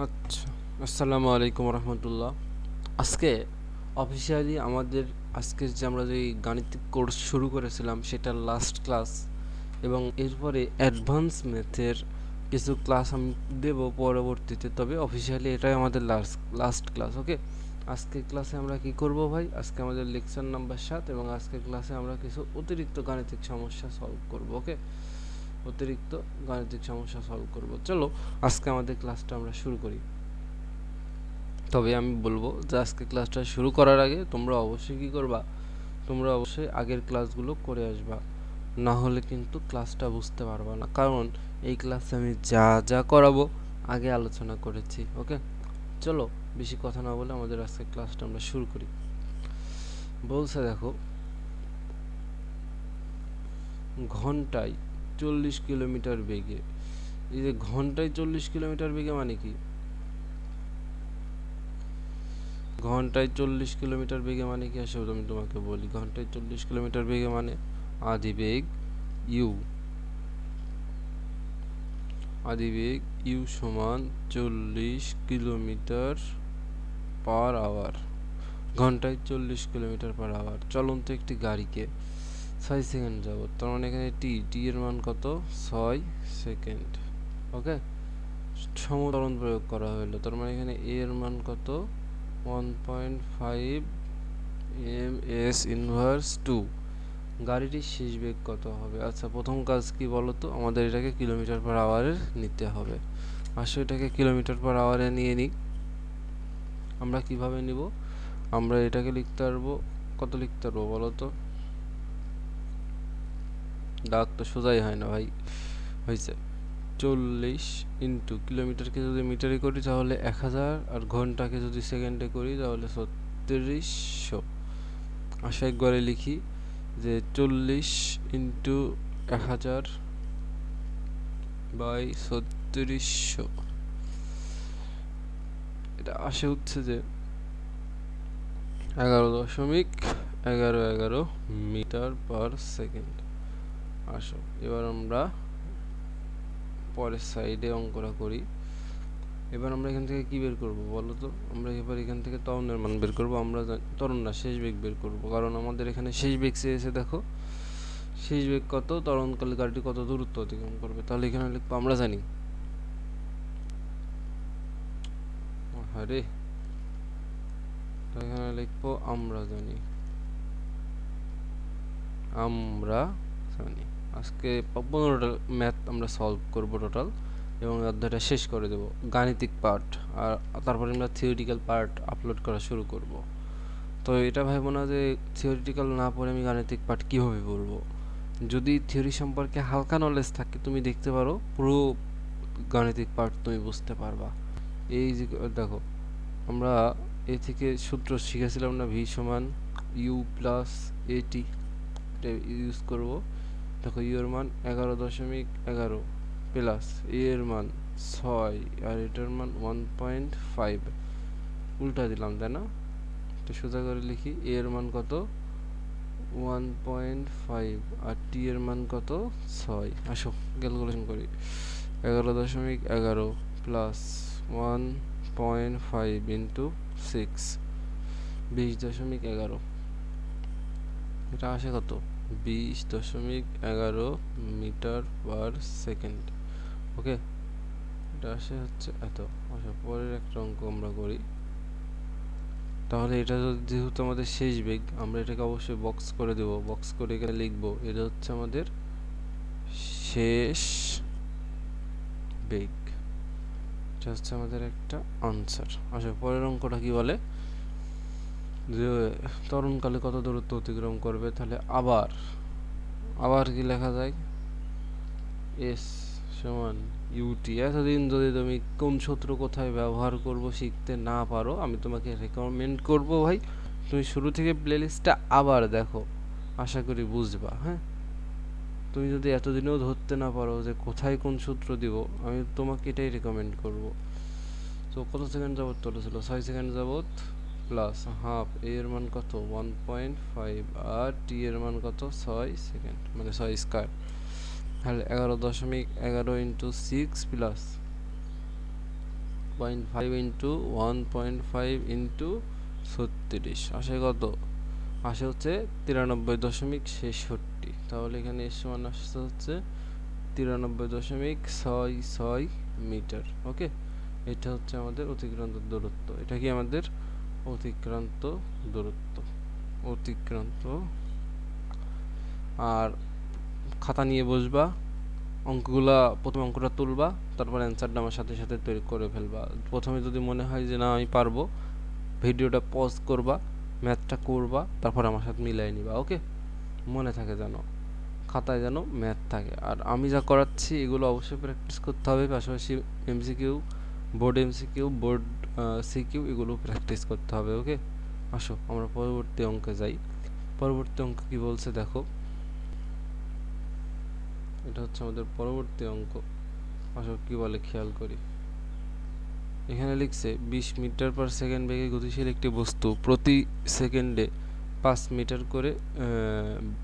আচ্ছা, আসসালামু আলাইকুম রহমতুল্লাহ। আজকে অফিসিয়ালি আমাদের আজকের যে আমরা যে গাণিতিক কোর্স শুরু করেছিলাম সেটার লাস্ট ক্লাস, এবং এরপরে অ্যাডভান্স ম্যাথের কিছু ক্লাস আমি দেব পরবর্তীতে, তবে অফিসিয়ালি এটাই আমাদের লাস্ট ক্লাস। ওকে, আজকের ক্লাসে আমরা কি করব ভাই? আজকে আমাদের লেকচার নাম্বার 7 এবং আজকের ক্লাসে আমরা কিছু অতিরিক্ত গাণিতিক সমস্যা সলভ করব। ওকে, অতিরিক্ত গাণিতিক সমস্যা সলভ করব। চলো আজকে আমাদের ক্লাসটা আমরা শুরু করি। তবে আমি বলবো যে আজকে ক্লাসটা শুরু করার আগে তোমরা অবশ্যই কি করবা, তোমরা অবশ্যই আগের ক্লাসগুলো করে আসবা, না হলে কিন্তু ক্লাসটা বুঝতে পারবা না, কারণ এই ক্লাসে আমি যা যা করাবো আগে আলোচনা করেছি। ওকে, চলো বেশি কথা না বলে আমাদের আজকে ক্লাসটা আমরা শুরু করি। বলছে দেখো, ঘন্টায় 40 কিলোমিটার বেগে, এই যে ঘন্টায় 40 কিলোমিটার বেগে মানে কি? ঘন্টায় 40 কিলোমিটার বেগে মানে কি আসলে আমি তোমাকে বলি। ঘন্টায় 40 কিলোমিটার বেগে মানে আদিবেগ ইউ, আদিবেগ ইউ সমান 40 কিলোমিটার পার আওয়ার। ঘন্টায় 40 কিলোমিটার পার আওয়ার চলন্ত একটি গাড়িকে 6 সেকেন্ড যাবত, তার মানে এখানে টি এর মান কত? 6 সেকেন্ড। ওকে, সমত্বরণ প্রয়োগ করা হলো, তার মানে এখানে এ এর মান কত? 1.5 ms ইনভার্স 2। গাড়িটির শেষ বেগ কত হবে? আচ্ছা, প্রথম কাজ কি বলো তো, আমাদের এটাকে কিলোমিটার পার আওয়ারে নিতে হবে। আসলে এটাকে কিলোমিটার পার আওয়ারে নিয়ে নিই। আমরা কিভাবে নিব? আমরা এটাকে লিখতে পারবো, কত লিখতে পারবো বলো তো? দাগ তো সোজাই হয় না ভাই। হয়েছে 40 ইন্টু কিলোমিটারকে যদি মিটারে করি তাহলে 1000, আর ঘন্টাকে যদি সেকেন্ডে করি তাহলে 3600। আসা একবারে লিখি যে 40 ইন্টু 1000 বাই 3600, এটা আসে হচ্ছে যে 11.1111 মিটার পার সেকেন্ড। আসো এবার আমরা পরের সাইডে অঙ্কটা করি। এবার আমরা এখান থেকে কি বের করব বলো তো? আমরা এবার এখান থেকে ত্বরণের মান বের করব। আমরা ত্বরণ না, শেষ বেগ বের করব, কারণ আমাদের এখানে শেষ বেগ চেয়েছে। দেখো শেষ বেগ কত, ত্বরণকালে গাড়িটি কত দূরত্ব অতিক্রম করবে, তাহলে এখানে লিখবো আমরা জানি। আরে এখানে লিখবো আমরা জানি, আমরা জানি। আজকে 15টা ম্যাথ আমরা সলভ করব টোটাল, এবং অধ্যায়টা শেষ করে দেব গাণিতিক পার্ট, আর তারপরে আমরা থিওরিটিক্যাল পার্ট আপলোড করা শুরু করব। তো এটা ভাববো না যে থিওরিটিক্যাল না পড়ে আমি গাণিতিক পার্ট কীভাবে পড়বো। যদি থিওরি সম্পর্কে হালকা নলেজ থাকে তুমি দেখতে পারো, পুরো গাণিতিক পার্ট তুমি বুঝতে পারবা। এই যে দেখো, আমরা এ থেকে সূত্র শিখেছিলাম না, ভি সমান ইউ প্লাস এটি, এটা ইউজ করব। দেখো ইউ এর মান 11.11 প্লাস এ এর মান 6 আর এটার মান 1.5, উল্টা দিলাম তাই না? তো সোজা করে লিখি, এ এর মান কত? 1.5 আর টি এর মান কত? 6। আসো ক্যালকুলেশন করি। 11.11 প্লাস 1.5 ইন্টু 6, 20.11। এটা আসে কত? 20.11 মিটার পার সেকেন্ড। ওকে, এটা আসে হচ্ছে এত। আচ্ছা, পরের একটা অঙ্ক আমরা করি। তাহলে এটা যেহেতু আমাদের শেষ বেগ, আমরা এটাকে অবশ্যই বক্স করে দেব। বক্স করে এখানে লিখবো এটা হচ্ছে আমাদের শেষ বেগ। এটা হচ্ছে আমাদের একটা আনসার। আচ্ছা, পরের অঙ্কটা কি বলে যে তরণকালে কত দূরত্ব অতিক্রম করবে। তাহলে আবার আবার কি লেখা যায়? এস সমান ইউটি। এতদিন যদি তুমি কোন সূত্র কোথায় ব্যবহার করব শিখতে না পারো, আমি তোমাকে রেকমেন্ড করব ভাই তুমি শুরু থেকে প্লেলিস্টটা আবার দেখো, আশা করি বুঝবা। হ্যাঁ, তুমি যদি এতদিনেও ধরতে না পারো যে কোথায় কোন সূত্র দিব, আমি তোমাকে এটাই রেকমেন্ড করব। তো কত সেকেন্ড যাবত চলেছিল? 6 সেকেন্ড যাবত, প্লাস হাফ এ এর মান কত? 1.5 আর টি এর মান কত? 6 সেকেন্ড, মানে 6 স্কয়ার। তাহলে 11.11 ইন্টু 6 প্লাস 1.5 ইন্টু 1.5 ইন্টু 36 আসে কত? আসে হচ্ছে 93.66। তাহলে এখানে এর সমান আসছে হচ্ছে 93.66 মিটার। ওকে, এটা হচ্ছে আমাদের অতিক্রান্ত দূরত্ব। এটা কি আমাদের অতিক্রান্ত দূরত্ব, অতিক্রান্ত। আর খাতা নিয়ে বসবা, অঙ্কগুলা প্রথম অঙ্কটা তুলবা, তারপর অ্যান্সারটা আমার সাথে সাথে তৈরি করে ফেলবা। প্রথমে যদি মনে হয় যে না আমি পারবো, ভিডিওটা পজ করবা, ম্যাথটা করবা, তারপর আমার সাথে মিলাই নিবা। ওকে, মনে থাকে যেন, খাতায় যেন ম্যাথ থাকে। আর আমি যা করাচ্ছি এগুলো অবশ্যই প্র্যাকটিস করতে হবে, পাশাপাশি MCQ, board MCQ, board CQ এগুলো প্র্যাকটিস করতে হবে। ওকে, আসো আমরা পরবর্তী অঙ্কে যাই। পরবর্তী অঙ্ক কি বলছে দেখো, এটা হচ্ছে আমাদের পরবর্তী অঙ্ক। আসো কি বলে খেয়াল করি। এখানে লিখছে 20 মিটার পার সেকেন্ড বেগে গতিশীল একটি বস্তু প্রতি সেকেন্ডে 5 মিটার করে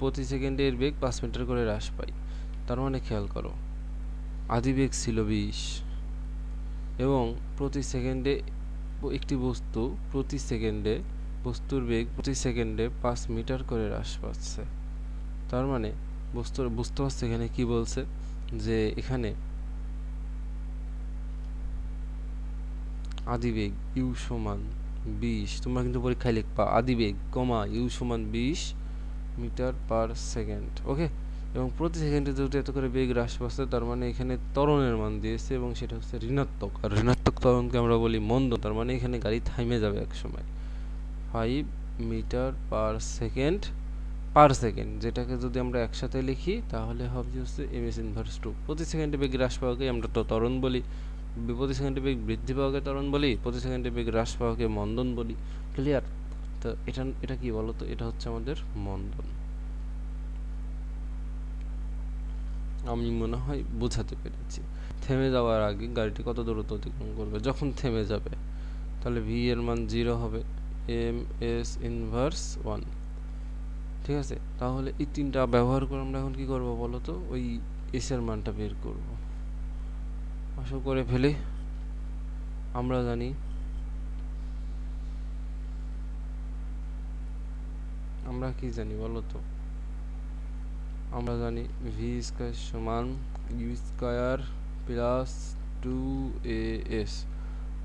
প্রতি সেকেন্ডে এর বেগ 5 মিটার করে হ্রাস পায়। তার মানে খেয়াল করো, আদি বেগ ছিল 20 এবং প্রতি সেকেন্ডে একটি বস্তু প্রতি সেকেন্ডে, বস্তুর বেগ প্রতি সেকেন্ডে 5 মিটার করে হ্রাস পাচ্ছে। তার মানে বুঝতে পারছে এখানে কি বলছে, যে এখানে আদিবেগ ইউ সমান 20, তোমরা কিন্তু পরীক্ষায় লিখবা আদিবেগ কমা ইউ সমান 20 মিটার পার সেকেন্ড। ওকে, এবং প্রতি সেকেন্ডে যেহেতু এত করে বেগ হ্রাস পাচ্ছে, তার মানে এখানে ত্বরণের মান দিয়েছে এবং সেটা হচ্ছে ঋণাত্মক। আর ঋণাত্মক ত্বরণকে আমরা বলি মন্দন। তার মানে এখানে গাড়ি থামে যাবে এক সময়। 5 metre per second, per second, যেটাকে যদি আমরা একসাথে লিখি তাহলে হবে হচ্ছে এমএস ইনভার্স 2। প্রতি সেকেন্ডে বেগ হ্রাস পাওয়াকে আমরা তো ত্বরণ বলি, প্রতি সেকেন্ডে বেগ বৃদ্ধি পাওয়াকে ত্বরণ বলি, প্রতি সেকেন্ডে বেগ হ্রাস পাওয়াকে মন্দন বলি। ক্লিয়ার? তো এটা কি বলো তো, এটা হচ্ছে আমাদের মন্দন। আমি মনে হয় বোঝাতে পেরেছি। থেমে যাওয়ার আগে গাড়িটি কত দূরত্ব অতিক্রম করবে? যখন থেমে যাবে তাহলে ভি এর মান 0 হবে, এম এস ইনভার্স 1। ঠিক আছে, তাহলে এই তিনটা ব্যবহার করে আমরা এখন কি করব বলো তো, ওই এস এর মানটা বের করব। আশা করে ফেলি। আমরা জানি, আমরা কি জানি বলো তো, আমরা জানি ভি স্কয়ার সমান ইউ স্কয়ার প্লাস 2as।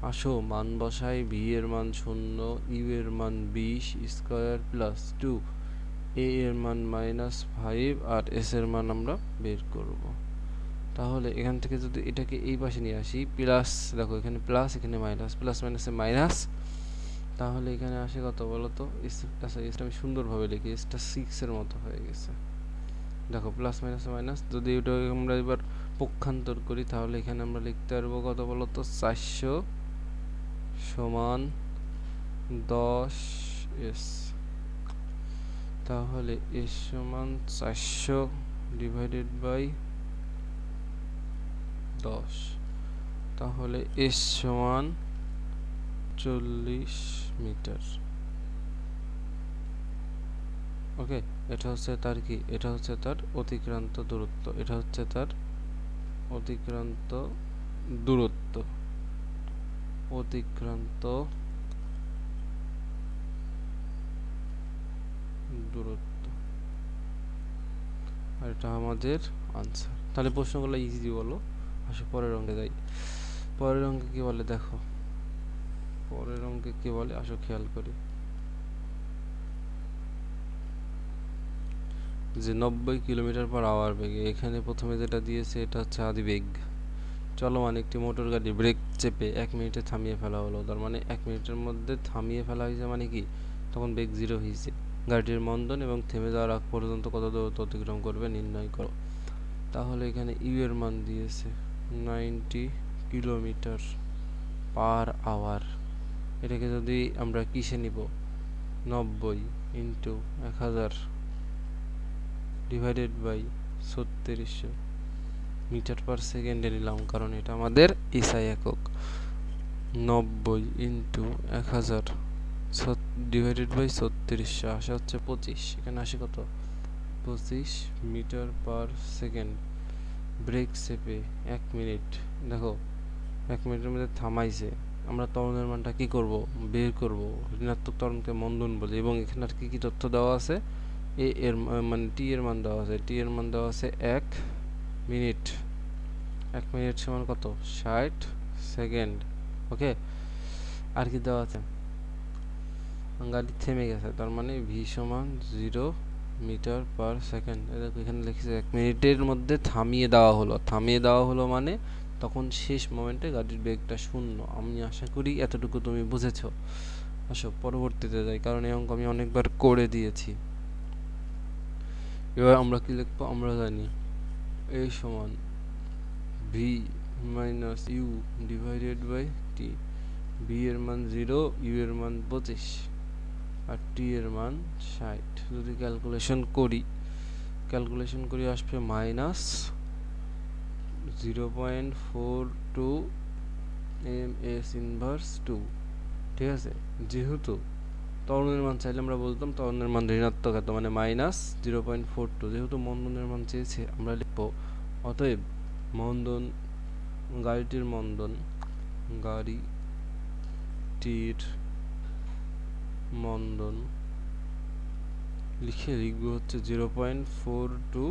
আসো মান বসাই, ভি এর মান 0, ইউ এর মান 20 স্কয়ার প্লাস 2, এ এর মান -5 আর এস এর মান আমরা বের করব। তাহলে এখান থেকে যদি এটাকে এই পাশে নিয়ে আসি, প্লাস, দেখো এখানে প্লাস এখানে মাইনাস, প্লাস মাইনাসে মাইনাস, তাহলে এখানে আসে কত বলো তো, আচ্ছা এসটা আমি সুন্দরভাবে লিখি, এসটা 6 এর মতো হয়ে গেছে। দেখো প্লাস মাইনাসে মাইনাস, যদি এটা আমরা এবার পক্ষান্তর করি তাহলে এখানে আমরা লিখতে পারবো কত বলো তো, 400 সমান 10s। তাহলে s সমান 400 ডিভাইডেড বাই 10, তাহলে s সমান 40 মিটার। ওকে, এটা হচ্ছে তার কি, এটা হচ্ছে তার অতিক্রান্ত দূরত্ব, এটা হচ্ছে তার অতিক্রান্ত দূরত্ব, অতিক্রান্ত দূরত্ব। আর এটা আমাদের আনসার। তাহলে প্রশ্নগুলো ইজি বলো। আসো পরের অঙ্কে যাই। পরের অঙ্কে কি বলে দেখো, পরের অঙ্কে কি বলে আসো খেয়াল করি, যে 90 কিলোমিটার পার আওয়ার বেগে, এখানে প্রথমে যেটা দিয়েছে এটা হচ্ছে আদিবেগ। চলমান একটি মোটর গাড়ি ব্রেক চেপে 1 মিনিটে থামিয়ে ফেলা হলো। তার মানে 1 মিনিটের মধ্যে থামিয়ে ফেলা হয়েছে, মানে কি তখন বেগ 0 হয়েছে। গাড়িটির মন্দন এবং থেমে যাওয়ার আগ পর্যন্ত কত দূরত্ব অতিক্রম করবে নির্ণয় করো। তাহলে এখানে ইউ এর মান দিয়েছে 90 কিলোমিটার পার আওয়ার। এটাকে যদি আমরা কিসে নিব, 90 into 1000 divided by 3600 metre per সেকেন্ডে নিলাম, কারণ এটা আমাদের এসআই একক। 90 ইন্টু 1000 ডিভাইডেড বাই 3600 আসে হচ্ছে 25। এখানে আসে কত, 25 মিটার পার সেকেন্ড। ব্রেক চেপে 1 মিনিট, দেখো 1 মিনিটের মধ্যে থামাইছে, আমরা ত্বরণের মানটা কি করব, বের করব। ঋণাত্মক ত্বরণকে মন্দন বলে। এবং এখানে আর কি কি তথ্য দেওয়া আছে, এ এর মানে টি এর মান দেওয়া আছে, টি এর মান দেওয়া আছে 1 মিনিট। 1 মিনিট সমান কত, 60 সেকেন্ড। ওকে, আর কি দেওয়া আছে, গাড়ি থেমে গেছে, তার মানে ভি সমান 0 মিটার পার সেকেন্ড। দেখো এখানে লিখেছে 1 মিনিটের মধ্যে থামিয়ে দেওয়া হলো। থামিয়ে দেওয়া হলো মানে তখন শেষ মোমেন্টে গাড়ির বেগটা 0। আমি আশা করি এতটুকু তুমি বুঝেছো। আসো পরবর্তীতে যাই, কারণ এই অঙ্ক আমি অনেকবার করে দিয়েছি। এবার আমরা কি লিখবো, আমরা জানি a সমান v minus u divided by t. v এর মান 0, ইউ এর মান 25 আর টি এর মান 60। যদি ক্যালকুলেশন করি আসবে মাইনাস 0.42 ms ইনভার্স 2। ঠিক আছে, যেহেতু ত্বরণের মান চাইলে আমরা বলতাম ত্বরণের মান ঋণাত্মক এত, মানে মাইনাস 0.42। যেহেতু মন্দনের মান চেয়েছে আমরা লিখব অতএব মন্দন, গাড়িটির মন্দন লিখবো হচ্ছে 0.42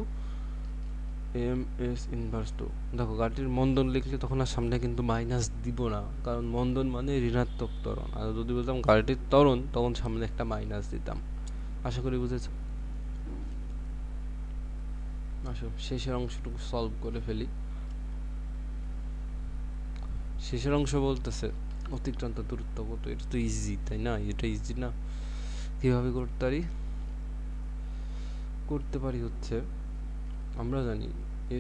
ms ইনভার্স 2। দেখো গাড়িটির মন্দন লিখলে তখন আর সামনে কিন্তু মাইনাস দিব না, কারণ মন্দন মানে ঋণাত্মক ত্বরণ। আর যদি বলতাম গাড়িটির ত্বরণ, তখন সামনে একটা মাইনাস দিতাম। আশা করি বুঝেছো। আসো শেষের অংশটুকু সলভ করে ফেলি। শেষের অংশ বলতেছে অতিক্রান্ত দূরত্ব কত। এটা তো ইজি, তাই না? এটা ইজি না? কিভাবে করতে পারি হচ্ছে, আমরা জানি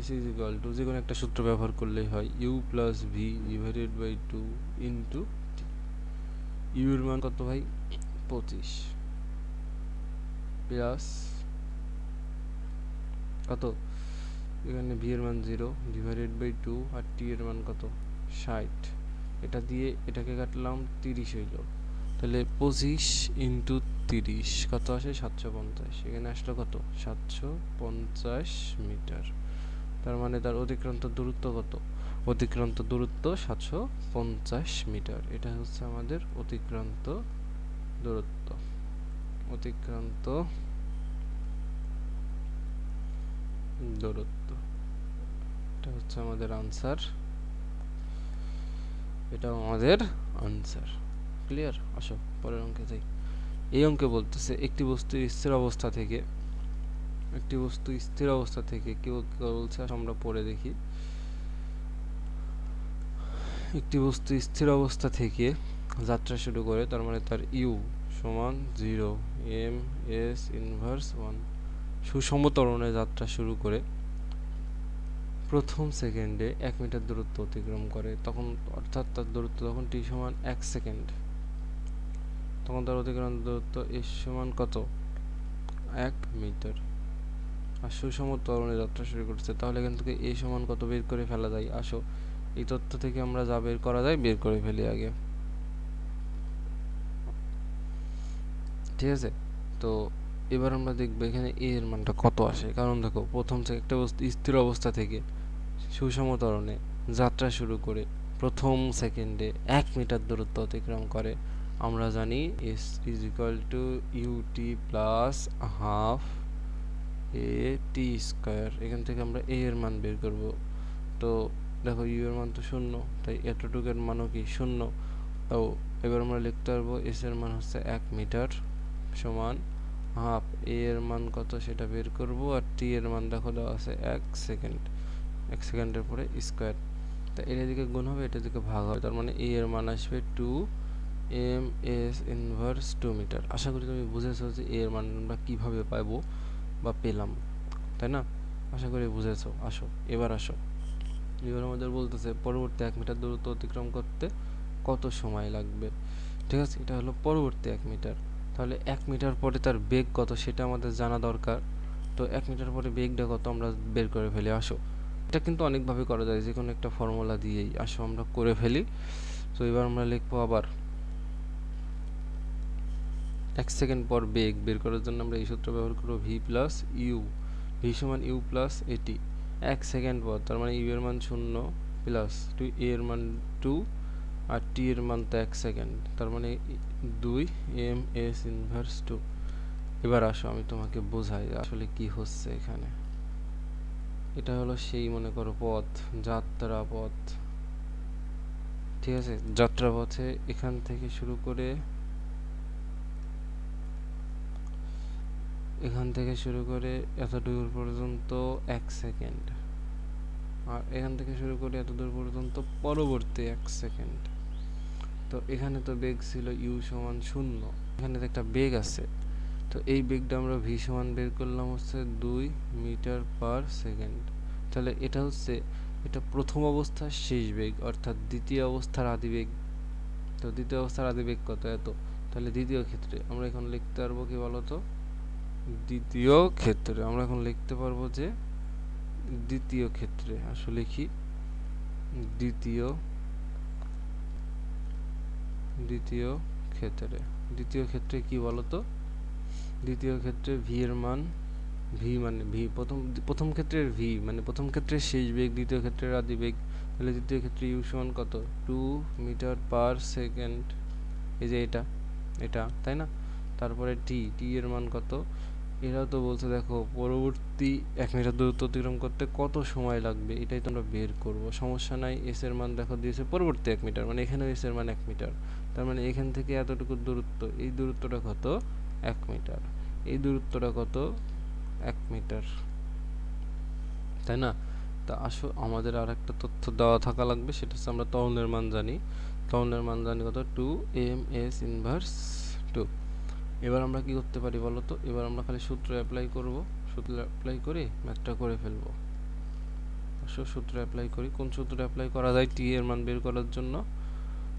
s ইজ ইকুয়াল টু যে কোনো একটা সূত্র ব্যবহার করলেই হয়, u plus v divided by 2 into t. U এর মান কত ভাই, 25 প্লাস কত, এখানে ভি এর মান 0 ডিভাইডেড বাই 2 আর টি এর মান কত, 60। এটা দিয়ে এটাকে কাটলাম 30 হইল, তাহলে 25 ইন্টু 30 কত আসে, 750। এখানে আসলো কত, 750 মিটার। তার মানে তার অতিক্রান্ত দূরত্ব কত, অতিক্রান্ত দূরত্ব 750 মিটার। এটা হচ্ছে আমাদের অতিক্রান্ত দূরত্ব। এটা হচ্ছে আমাদের আনসার। ক্লিয়ার? আসো পরের অঙ্কে যাই। এই অঙ্কে বলতেছে একটি বস্তু স্থির অবস্থা থেকে কেউ বলছে, আমরা পড়ে দেখি। একটি বস্তু স্থির অবস্থা থেকে যাত্রা শুরু করে, তার মানে তার ইউ সমান 0 এম এস ইনভার্স 1। সুষম ত্বরণে যাত্রা শুরু করে প্রথম সেকেন্ডে 1 মিটার দূরত্ব অতিক্রম করে, তখন অর্থাৎ তার দূরত্ব তখন টি সমান 1 সেকেন্ড। তখন তার অতিক্রান্ত দূরত্ব এস সমান কত, 1 মিটার। আর সুষম ত্বরণে যাত্রা শুরু করছে, তাহলে এখান থেকে এ সমান কত বের করে ফেলা যায়। আসো এই তথ্য থেকে আমরা যা বের করা যায় বের করে ফেলি আগে। ঠিক আছে, তো এবার আমরা দেখবো এখানে এ এর মানটা কত আসে। কারণ দেখো প্রথম থেকে একটা বস্তু স্থির অবস্থা থেকে সুষম ত্বরণে যাত্রা শুরু করে প্রথম সেকেন্ডে 1 মিটার দূরত্ব অতিক্রম করে। আমরা জানি s is equal to u t plus half a t square. এখান থেকে আমরা এ এর মান বের করব। তো দেখো ইউ এর মান তো 0, তাই এতটুকুর মানও কি 0। তো এবার আমরা লিখতে পারবো এস এর মান হচ্ছে 1 মিটার সমান হাফ এ এর মান কত সেটা বের করব, আর টি এর মান দেখো দেওয়া আছে 1 সেকেন্ড। 1 সেকেন্ডের পরে স্কোয়ার, তা এর দিকে গুণ হবে, এটার দিকে ভাগ হবে, তার মানে এ এর মান আসবে 2 এম এস ইনভার্স 2 মিটার। আশা করি তুমি বুঝেছো যে এ এর মান আমরা কিভাবে পাবো বা পেলাম, তাই না? আশা করি বুঝেছো। এবার আমাদের বলতেছে পরবর্তী 1 মিটার দূরত্ব অতিক্রম করতে কত সময় লাগবে। ঠিক আছে, এটা হলো পরবর্তী 1 মিটার। তাহলে 1 মিটার পরে তার বেগ কত সেটা আমাদের জানা দরকার। তো 1 মিটার পরে বেগটা কত আমরা বের করে ফেলি। এটা কিন্তু অনেকভাবে করা যায়, যে কোনো একটা ফর্মুলা দিয়েই। আমরা করে ফেলি। তো এবার আমরা লিখবো আবার 1 সেকেন্ড পর বেগ বের করার জন্য আমরা এই সূত্র ব্যবহার করব, ভি প্লাস ইউ। ভি সমান ইউ প্লাস এটি। 1 সেকেন্ড পর, তার মানে ইউ এর মান 0 প্লাস 2 এ এর মান 2 আর টি এর মান তো 1 সেকেন্ড, তার মানে 2 ms ইনভার্স 2। এবার আসো আমি তোমাকে বোঝাই আসলে কি হচ্ছে এখানে। এটা হলো সেই মনে করো পথ, যাত্রা পথ, ঠিক আছে? যাত্রা পথে এখান থেকে শুরু করে এত দূর পর্যন্ত 1 সেকেন্ড, আর এখান থেকে শুরু করে এত দূর পর্যন্ত পরবর্তী 1 সেকেন্ড। তো এখানে তো বেগ ছিল u সমান 0, এখানে তো একটা বেগ আছে, তো এই বেগটা আমরা v সমান বের করলাম হচ্ছে 2 মিটার পার সেকেন্ড। তাহলে এটা হচ্ছে এটা প্রথম অবস্থার শেষ বেগ, অর্থাৎ দ্বিতীয় অবস্থার আদিবেগ। তো দ্বিতীয় অবস্থার আদিবেগ কত? এত। তাহলে দ্বিতীয় ক্ষেত্রে আমরা এখন লিখতে পারবো কি বলতো? দ্বিতীয় ক্ষেত্রে আমরা এখন লিখতে পারবো যে দ্বিতীয় ক্ষেত্রে আসলে কি দ্বিতীয় ক্ষেত্রে কি বলতো? দ্বিতীয় ক্ষেত্রে v এর মান প্রথম ক্ষেত্রের v মানে প্রথম ক্ষেত্রের শেষ বেগ, দ্বিতীয় ক্ষেত্রের আদিবেগ। তাহলে দ্বিতীয় ক্ষেত্রে u সমান কত? 2 মিটার পার সেকেন্ড। এই যে এটা তাই না? তারপরে t এর মান কত? এরাও তো বলছে দেখো পরবর্তী 1 মিটার দূরত্ব অতিক্রম করতে কত সময় লাগবে, এটাই তো আমরা বের করব। সমস্যা নাই, s এর মান দেখো দিয়েছে পরবর্তী 1 মিটার, মানে এখানেও s এর মান 1 মিটার। তার মানে এখান থেকে এতটুকু দূরত্ব, এই দূরত্বটা কত? 1 মিটার। এই দূরত্বটা কত? 1 মিটার, তাই না? তা আসো আমাদের আর একটা তথ্য দেওয়া থাকা লাগবে, সেটা হচ্ছে আমরা ত্বরণের মান জানি। ত্বরণের মান জানি কত? 2 ms ইনভার্স 2। এবার আমরা কি করতে পারি বলো তো? এবার আমরা খালি সূত্র অ্যাপ্লাই করব, সূত্র অ্যাপ্লাই করে ম্যাথটা করে ফেলবো। আসো সূত্র অ্যাপ্লাই করি। কোন সূত্র অ্যাপ্লাই করা যায় টি এর মান বের করার জন্য?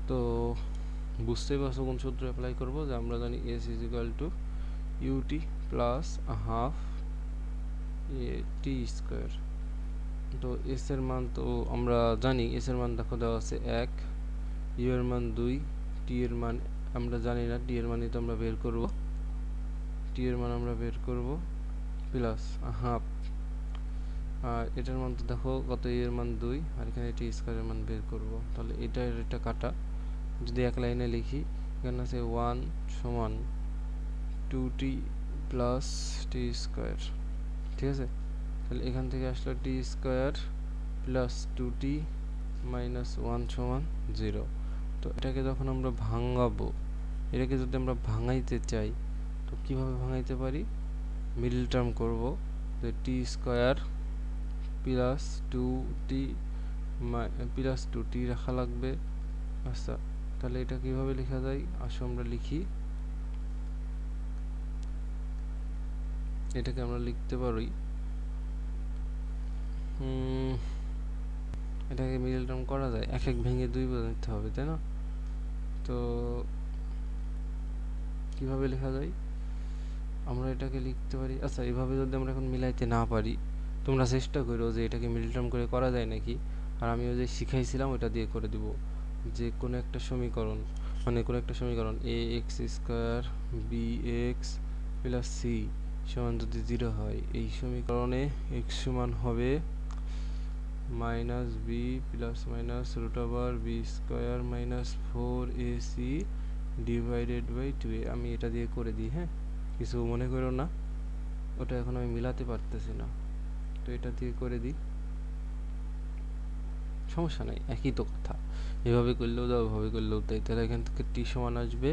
তো বুঝতেই পারছো কোন সূত্র অ্যাপ্লাই করব, যে আমরা জানি s is equal two ut plus half t square. তো s এর মান তো আমরা জানি, s এর মান দেখো দেওয়া আছে 1, u এর মান 2, t এর মান আমরা জানি না, t এর মানই তো আমরা বের করব, t এর মান আমরা বের করব প্লাস হাফ, আর এটার মান তো দেখো কত, এর মান 2, আর এখানে টি স্কয়ারের মান বের করব। তাহলে এটা কাটা, যদি এক লাইনে লিখি, এখানে আছে 1 সমান 2t প্লাস টি স্কয়ার, ঠিক আছে? তাহলে এখান থেকে আসলো টি স্কয়ার প্লাস 2t মাইনাস 1 সমান 0। তো এটাকে যখন আমরা ভাঙাবো, এটাকে যদি আমরা ভাঙাইতে চাই, তো কিভাবে ভাঙাইতে পারি? মিডল টার্ম করব, যে টি স্কয়ার প্লাস 2t রাখা লাগবে। আচ্ছা, তাহলে এটা কিভাবে লেখা যায়? আসো আমরা লিখি, এটাকে আমরা লিখতে পারি, এটাকে মিডল টার্ম করা যায়, এক ভেঙে 2 বানাতে হবে, তাই না? তো কিভাবে লেখা যায়? আমরা এটাকে লিখতে পারি, আচ্ছা এভাবে যদি আমরা এখন মিলাইতে না পারি, তোমরা চেষ্টা করো যে এটাকে মিডল টার্ম করে করা যায় নাকি, আর আমিও যে শিখাইছিলাম ওটা দিয়ে করে দিব। যে কোনো একটা সমীকরণ, মানে কোনো একটা সমীকরণ ax square bx plus c সমান যদি 0 হয়, এই সমীকরণে x সমান হবে minus b plus minus root over B square minus 4ac divided by 2a। আমি এটা দিয়ে করে দিই, হ্যাঁ, কিছু মনে করো না, ওটা এখন আমি মিলাতে পারতেছি না, তো এটা দিয়ে করে দিই, সমস্যা নাই, একই তো কথা। এভাবে করলেও দাও, ওভাবে করলেও তাই। তাহলে এখান থেকে টি সমান আসবে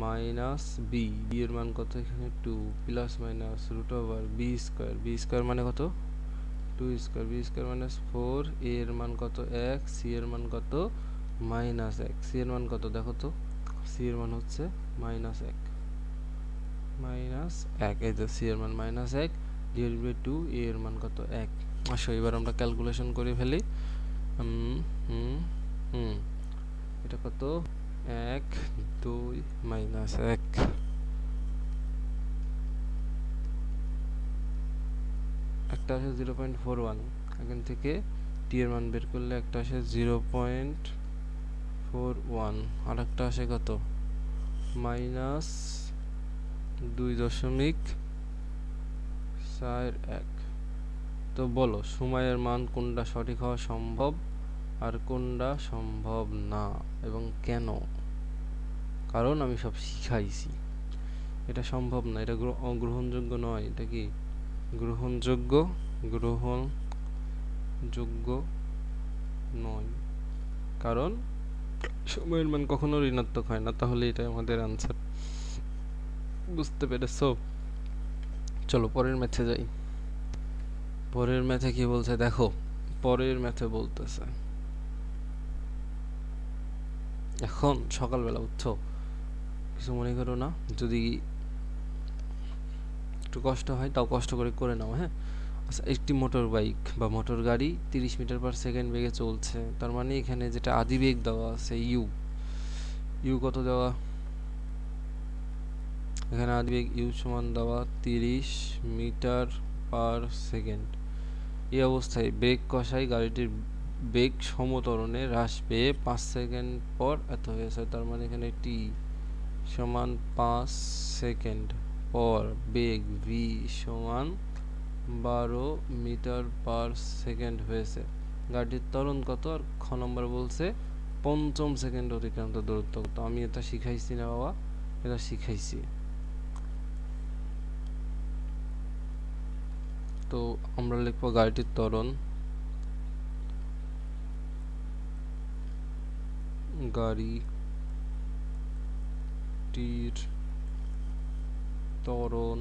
মাইনাস বি, বি এর মান কত? এখানে 2 plus minus root over B square মানে কত? 2 স্কয়ার, বি স্কয়ার মাইনাস 4, এ এর মান কত? 1, সি এর মান কত? মাইনাস 1। সি এর মান কত দেখো তো? সি এর মান হচ্ছে মাইনাস 1, এই যে সি এর মান মাইনাস 1 ডিভাইডেড বাই 2, এ এর মান কত? 1। আসো এবার আমরা ক্যালকুলেশন করে ফেলি। এটা কত? 1 2 মাইনাস 1, একটা আসে 0.41, এখান থেকে টি এর মান বের করলে একটা আসে 0.41, আর একটা আসে কত? মাইনাস 2.41। তো বলো সময়ের মান কোনটা সঠিক হওয়া সম্ভব? আর কোনটা সম্ভব না এবং কেন? কারণ আমি সব শিখাইছি। এটা সম্ভব না, এটা গ্রহণযোগ্য নয়। এটা কি গ্রহণযোগ্য? গ্রহণযোগ্য নয়, কারণ সময়ের মান কখনো ঋণাত্মক হয় না। তাহলে এটা আমাদের আনসার। বুঝতে পেরেছো? চলো পরের ম্যাথে যাই। পরের ম্যাথে কি বলছে দেখো। পরের ম্যাথে বলতেছে, এখন সকালবেলা বুঝছো, কিছু মনে করো না। যদি একটু কষ্ট হয় তাও কষ্ট করে করে নাও, হ্যাঁ। আচ্ছা, একটি মোটর বাইক বা মোটর গাড়ি 30 মিটার পার সেকেন্ড বেগে চলছে। তার মানে এখানে যেটা আদি বেগ দেওয়া আছে ইউ, ইউ কত দেওয়া? এখানে আদি বেগ ইউ সমান দেওয়া 30 মিটার পার সেকেন্ড। এই অবস্থায় ব্রেক কষাই গাড়িটির বেগ সমত্বরণে হ্রাস পেয়ে 5 সেকেন্ড পর এত হয়েছে। তার মানে এখানে টি সমান 5 সেকেন্ড পর বেগ ভি সমান 12 মিটার পার সেকেন্ড হয়েছে। গাড়িটির ত্বরণ কত? আর খ নম্বর বলছে পঞ্চম সেকেন্ড অতিক্রান্ত দূরত্ব কত। আমি এটা শিখাইছি না বাবা? এটা শিখাইছি। তো আমরা লিখবো গাড়িটির ত্বরণ, গাড়িটির ত্বরণ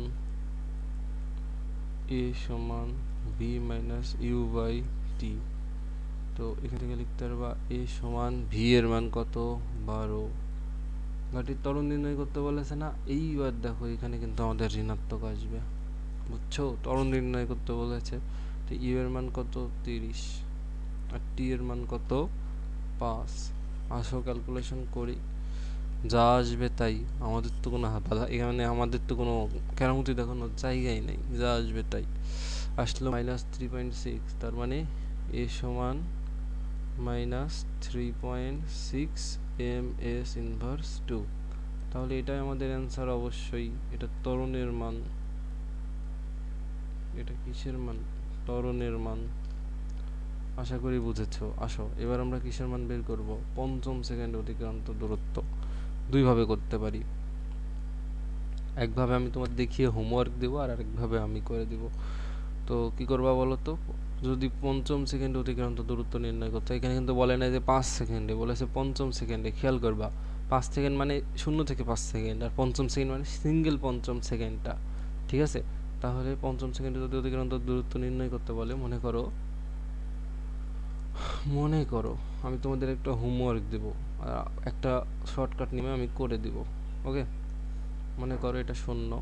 এ সমান V minus you by T. তো এখান থেকে লিখতে পারবা এ সমান ভি এর মান কত? 12। গাড়ির ত্বরণ নির্ণয় করতে বলেছে না? এইবার দেখো এখানে কিন্তু আমাদের ঋণাত্মক আসবে, বুঝছো? ত্বরণ নির্ণয় করতে বলেছে। তো ইউ এর মান কত? 30। আর টি এর মান কত? 5। আসো ক্যালকুলেশন করি, যা আসবে তাই। আমাদের তো কোনো এখানে আমাদের তো কোনো কেরামতি দেখানোর জায়গাই নেই, যা আসবে তাই। আসলো -3.6। তার মানে এ সমান -3.6 এম এস ইনভার্স 2। তাহলে এটাই আমাদের অ্যান্সার অবশ্যই। এটা ত্বরণের মান। এটা কিসের মান? ত্বরণের মান। আশা করি বুঝেছো। আসো এবার আমরা কিসের মান বের করব? পঞ্চম সেকেন্ড অতিক্রান্ত দূরত্ব। দুইভাবে করতে পারি। একভাবে আমি তোমার দেখিয়ে হোমওয়ার্ক দেব, আর আরেকভাবে আমি করে দিব। তো কি করবা বলো তো? যদি পঞ্চম সেকেন্ড অতিক্রান্ত দূরত্ব নির্ণয় করতে, এখানে কিন্তু বলে না যে 5 সেকেন্ডে, বলেছে পঞ্চম সেকেন্ডে। খেয়াল করবা, 5 সেকেন্ড মানে 0 থেকে 5 সেকেন্ড, আর পঞ্চম সেকেন্ড মানে সিঙ্গেল পঞ্চম সেকেন্ডটা। ঠিক আছে? তাহলে পঞ্চম সেকেন্ডে যদি অতিক্রান্ত দূরত্ব নির্ণয় করতে বলে, মনে করো আমি তোমাদের একটা হোমওয়ার্ক দেব, একটা শর্টকাট নিয়ে আমি করে দিব। ওকে, মনে করো এটা 0,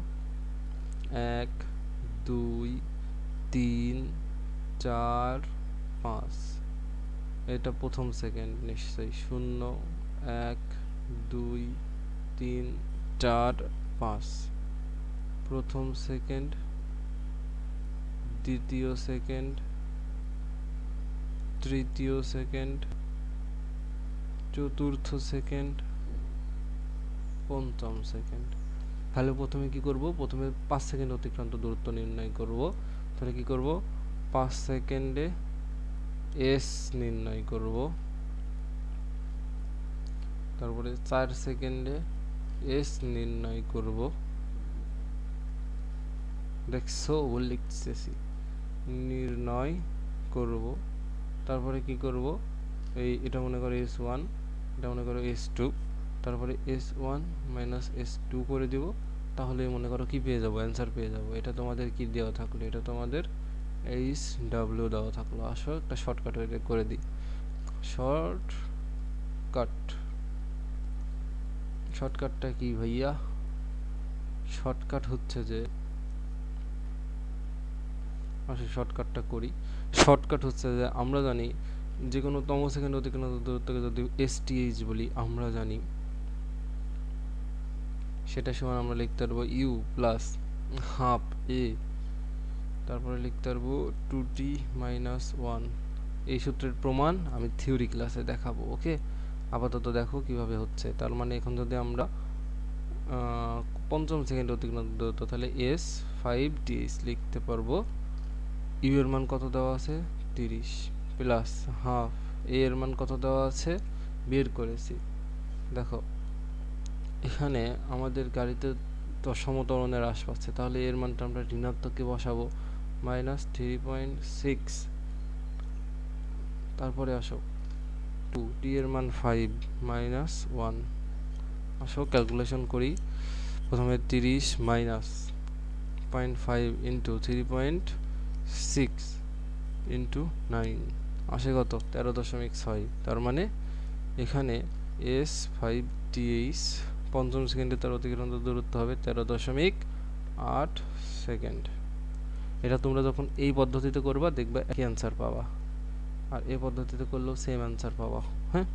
1, 2, 3, 4, 5। এটা প্রথম সেকেন্ড নিশ্চয়ই। 0, 1, 2, 3, 4, 5 প্রথম সেকেন্ড, দ্বিতীয় সেকেন্ড, তৃতীয় সেকেন্ড, চতুর্থ সেকেন্ড, পঞ্চম সেকেন্ড। তাহলে প্রথমে কি করব? প্রথমে 5 সেকেন্ড অতিক্রান্ত দূরত্ব নির্ণয় করব। তাহলে কি করব? 5 সেকেন্ডে এস নির্ণয় করব, তারপরে 4 সেকেন্ডে এস নির্ণয় করব। দেখছো লিখতেছি, নির্ণয় করব। তারপরে কি করব? এটা মনে করো S1, এটা মনে করো S2, তারপরে S1 মাইনাস S2 করে দিব। তাহলে মনে করো কি পেয়ে যাব? অ্যান্সার পেয়ে যাব। এটা তোমাদের কি দেওয়া থাকলো? এটা তোমাদের HW দেওয়া থাকলো। আসো একটা শর্টকাট করে দিই। শর্টকাটটা কি ভাইয়া? শর্টকাট হচ্ছে যে, আসলে শর্টকাটটা করি। শর্টকাট হচ্ছে যে আমরা জানি যে কোনো তম সেকেন্ড অতিক্রান্ত দূরত্বকে যদি STH বলি, আমরা জানি সেটা সমান আমরা লিখতে পারবো ইউ প্লাস হাফ এ, তারপরে লিখতে পারবো 2t মাইনাস 1। এই সূত্রের প্রমাণ আমি থিওরি ক্লাসে দেখাবো। ওকে, আপাতত দেখো কিভাবে হচ্ছে। তার মানে এখন যদি আমরা পঞ্চম সেকেন্ড অতিক্রান্ত দূরত্ব, তাহলে S5ds লিখতে পারবো। ইউ এর মান কত দেওয়া আছে? 30 প্লাস হাফ এ এর মান কত দেওয়া আছে বের করেছি। দেখো এখানে আমাদের গাড়িতে সমতরণের হ্রাস পাচ্ছে, তাহলে এর মানটা আমরা ঋণাত্মকে বসাবো, -3.6। তারপরে আসো 2, টি এর মান 5 -1। আসো ক্যালকুলেশন করি। প্রথমে 30 মাইনাস 0.5 ইন্টু 3.6 ইন্টু 9 আসে কত 13.6। তার মানে এখানে S5TH পঞ্চম সেকেন্ডে তার অতিক্রান্ত দূরত্ব হবে 13.8 সেকেন্ড। এটা তোমরা যখন এই পদ্ধতিতে করবা দেখবা একই অ্যান্সার পাবা, আর এই পদ্ধতিতে করলেও সেম অ্যান্সার পাবা। হ্যাঁ,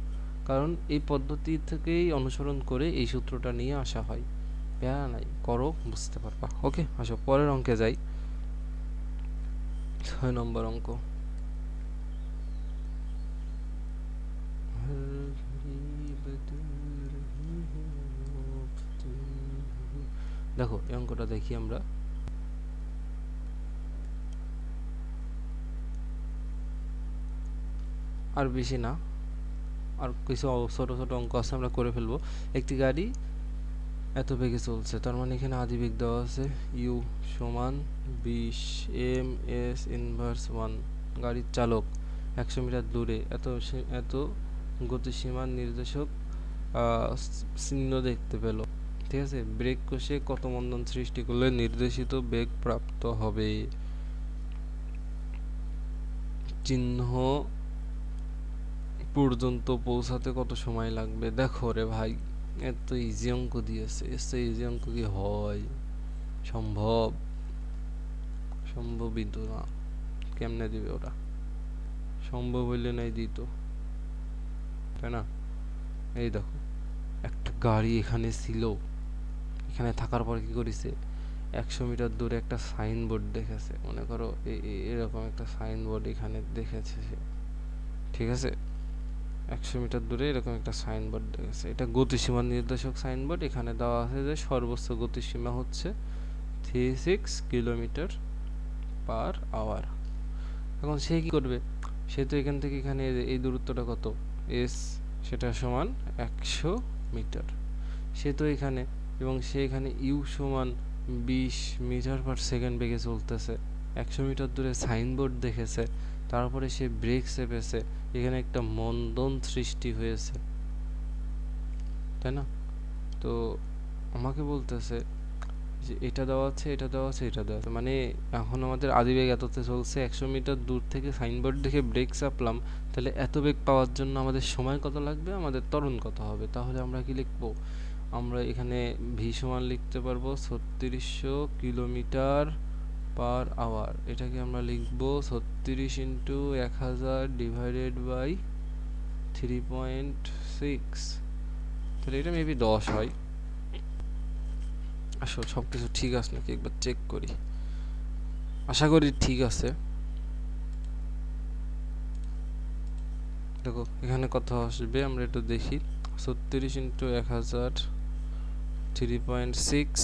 কারণ এই পদ্ধতি থেকেই অনুসরণ করে এই সূত্রটা নিয়ে আসা হয়। প্যারা নাই, করো বুঝতে পারবা। ওকে, আসো পরের অঙ্কে যাই। 6 নম্বর অঙ্ক। দেখো এই অঙ্কটা দেখি আমরা। আর বেশি না, আর কিছু ছোট ছোট অঙ্ক আছে আমরা করে ফেলবো। একটি গাড়ি এত বেগে চলছে, তার মানে এখানে আদি বেগ দেওয়া আছে u সমান 20 ms ইনভার্স 1। গাড়ির চালক 100 মিটার দূরে এত গতিসীমার নির্দেশক চিহ্ন দেখতে পেল। ঠিক আছে, ব্রেক কষে কত মন্দন সৃষ্টি করলে নির্দেশিত বেগ প্রাপ্ত হবে। চিহ্ন পর্যন্ত পৌঁছাতে কত সময় লাগবে। দেখো রে ভাই, এত ইজি অঙ্ক দিয়েছে, এত ইজি অঙ্ক কি হয়? সম্ভবই তো না। কেমনে দিবে ওরা? সম্ভব হইলে নাই দিত, তাই না? এই দেখো একটা গাড়ি এখানে ছিল, এখানে থাকার পর কি করেছে, 100 মিটার দূরে একটা সাইনবোর্ড দেখেছে। মনে করো এরকম একটা সাইনবোর্ড এখানে দেখেছে সে। ঠিক আছে, 100 মিটার দূরে এরকম একটা সাইনবোর্ড দেখেছে। এটা গতিসীমা নির্দেশক সাইনবোর্ড। এখানে দেওয়া আছে যে সর্বোচ্চ গতিসীমা হচ্ছে 36 কিলোমিটার পার আওয়ার। এখন সে কি করবে? সে তো এখান থেকে এখানে এই দূরত্বটা কত s, সেটা সমান 100 মিটার। সে তো এখানে, এবং সে এখানে u সমান 20 মিটার পার সেকেন্ড বেগে চলতেছে। 100 মিটার দূরে সাইনবোর্ড দেখেছে, তারপরে সে ব্রেক চেপেছে, এখানে একটা মন্দন সৃষ্টি হয়েছে, তাই না? তো আমাকে বলতেছে যে এটা দেওয়া আছে, এটা দেওয়া আছে, এটা দেওয়া আছে, মানে এখন আমাদের আদিবেগ এততে চলছে, 100 মিটার দূর থেকে সাইনবোর্ড দেখে ব্রেক চাপলাম, তাহলে এত বেগ পাওয়ার জন্য আমাদের সময় কত লাগবে, আমাদের ত্বরণ কত হবে। তাহলে আমরা কি লিখবো? আমরা এখানে ভি সমান লিখতে পারবো 3600 কিলোমিটার পার আওয়ার। এটাকে আমরা লিখবো 36 ইন্টু 1000 ডিভাইডেড বাই 3.6। তাহলে এটা মেবি 10 হয়। আসলে সব কিছু ঠিক আছে নাকি একবার চেক করি, আশা করি ঠিক আছে। দেখো এখানে কত আসবে আমরা একটু দেখি। 36 ইন্টু 1000 3.6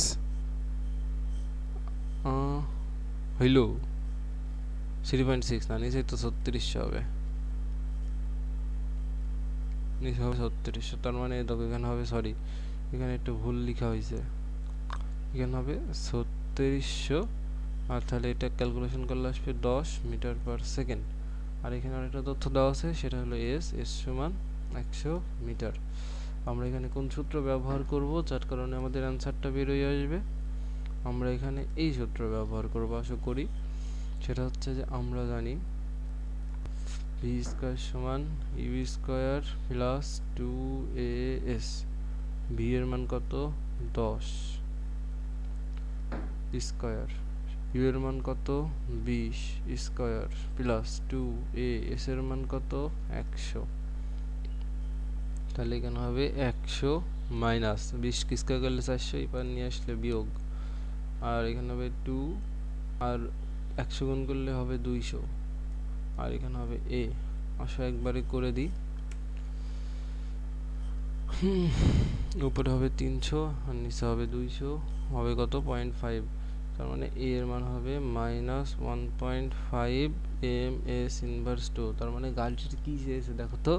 হইল 3.6 না, নিচে তো 3600 হবে, নিচে হবে 3600। তার মানে দেখো এখানে হবে, সরি এখানে একটু ভুল লেখা হয়েছে, এখানে হবে 3600। আর তাহলে এটা ক্যালকুলেশন করলে আসবে 10 মিটার পার সেকেন্ড। আর এখানে আরেকটা তথ্য দেওয়া আছে, সেটা হলো এস সমান 100 মিটার। আমরা এখানে কোন সূত্র ব্যবহার করব যার কারণে আমাদের অ্যান্সারটা বের হয়ে আসবে? আমরা এখানে এই সূত্র ব্যবহার করব আশা করি। সেটা হচ্ছে যে আমরা জানি ভি স্কয়ার সমান you square plus 2as। V এর মান কত 10 স্কয়ার, ইউ এর মান কত 20 স্কয়ার প্লাস 2as এর মান কত 100। তাহলে এখানে হবে 100 মাইনাস 20 কে স্কয়ার করলে 400, এবার নিয়ে আসলে বিয়োগ, আর এখানে হবে 2, আর 100 গুণ করলে হবে 200, আর এখানে হবে a। আসো একবারে করে দিই। উপরে হবে 300 আর নিচে হবে 200, হবে কত 0.5। তার মানে এ এর মান হবে -1.5 এম এস ইনভার্স 2। তার মানে গাড়িটির কি চেয়েছে দেখো তো,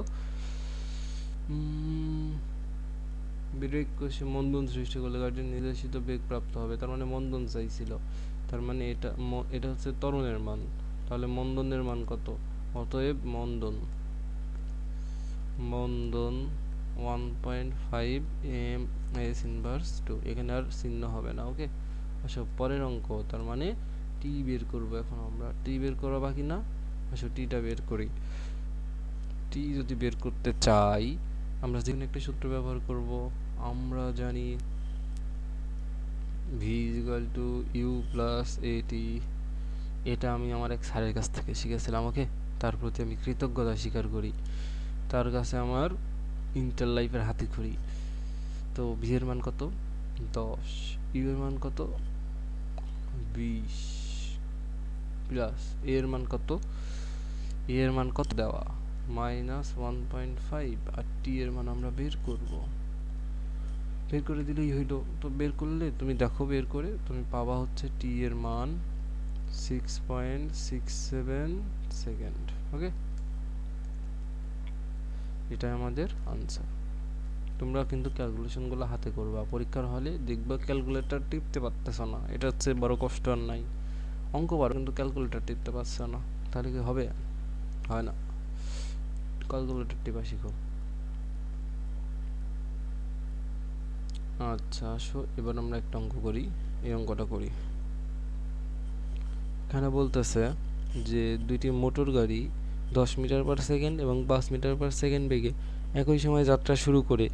ব্রেক কষে মন্দন সৃষ্টি করলে গাড়িটির নির্দেশিত বেগ প্রাপ্ত হবে, তার মানে মন্দন চাইছিল। তার মানে এটা হচ্ছে ত্বরণের মান, তাহলে মন্দনের মান কত? অতএব মন্দন 1.5 এম এস ইনভার্স 2। এখানে আর চিহ্ন হবে না। ওকে, আসো পরের অঙ্ক। তার মানে টি বের করব এখন আমরা। টি বের করা বাকি না, আসো টিটা বের করি। টি যদি বের করতে চাই আমরা যেখানে একটা সূত্র ব্যবহার করব। আমরা জানি v u প্লাস এটি। এটা আমি আমার এক স্যারের কাছ থেকে শিখেছিলাম। ওকে, তার প্রতি আমি কৃতজ্ঞতা স্বীকার করি। তার কাছে আমার ইন্টার লাইফের হাতেখড়ি। তো ভি এর মান কত? 10। ইউ এর মান কত? 20 প্লাস এ এর মান কত? এ এর মান কত দেওয়া? -1.5। আর টি এর মান আমরা বের করব। বের করে দিলেই হইল। তো বের করলে তুমি দেখো, বের করে তুমি পাবা হচ্ছে টি এর মান 6.67 সেকেন্ড। ওকে, এটাই আমাদের আনসার। তোমরা কিন্তু ক্যালকুলেশনগুলো হাতে করবা, পরীক্ষার হলে দেখবা ক্যালকুলেটর টিপতে পারতেছ না। এটা হচ্ছে বড় কষ্ট আর নাই। অঙ্ক পারো কিন্তু ক্যালকুলেটর টিপতে পারছো না, তাহলে কি হবে? হয় না। ক্যালকুলেটর টিপা শিখো। আচ্ছা আসো এবার আমরা একটা অঙ্ক করি। এই অঙ্কটা করি। এখানে বলতেছে যে দুইটি মোটর গাড়ি 10 মিটার পার সেকেন্ড এবং 5 মিটার পার সেকেন্ড বেগে একই সময় যাত্রা শুরু করে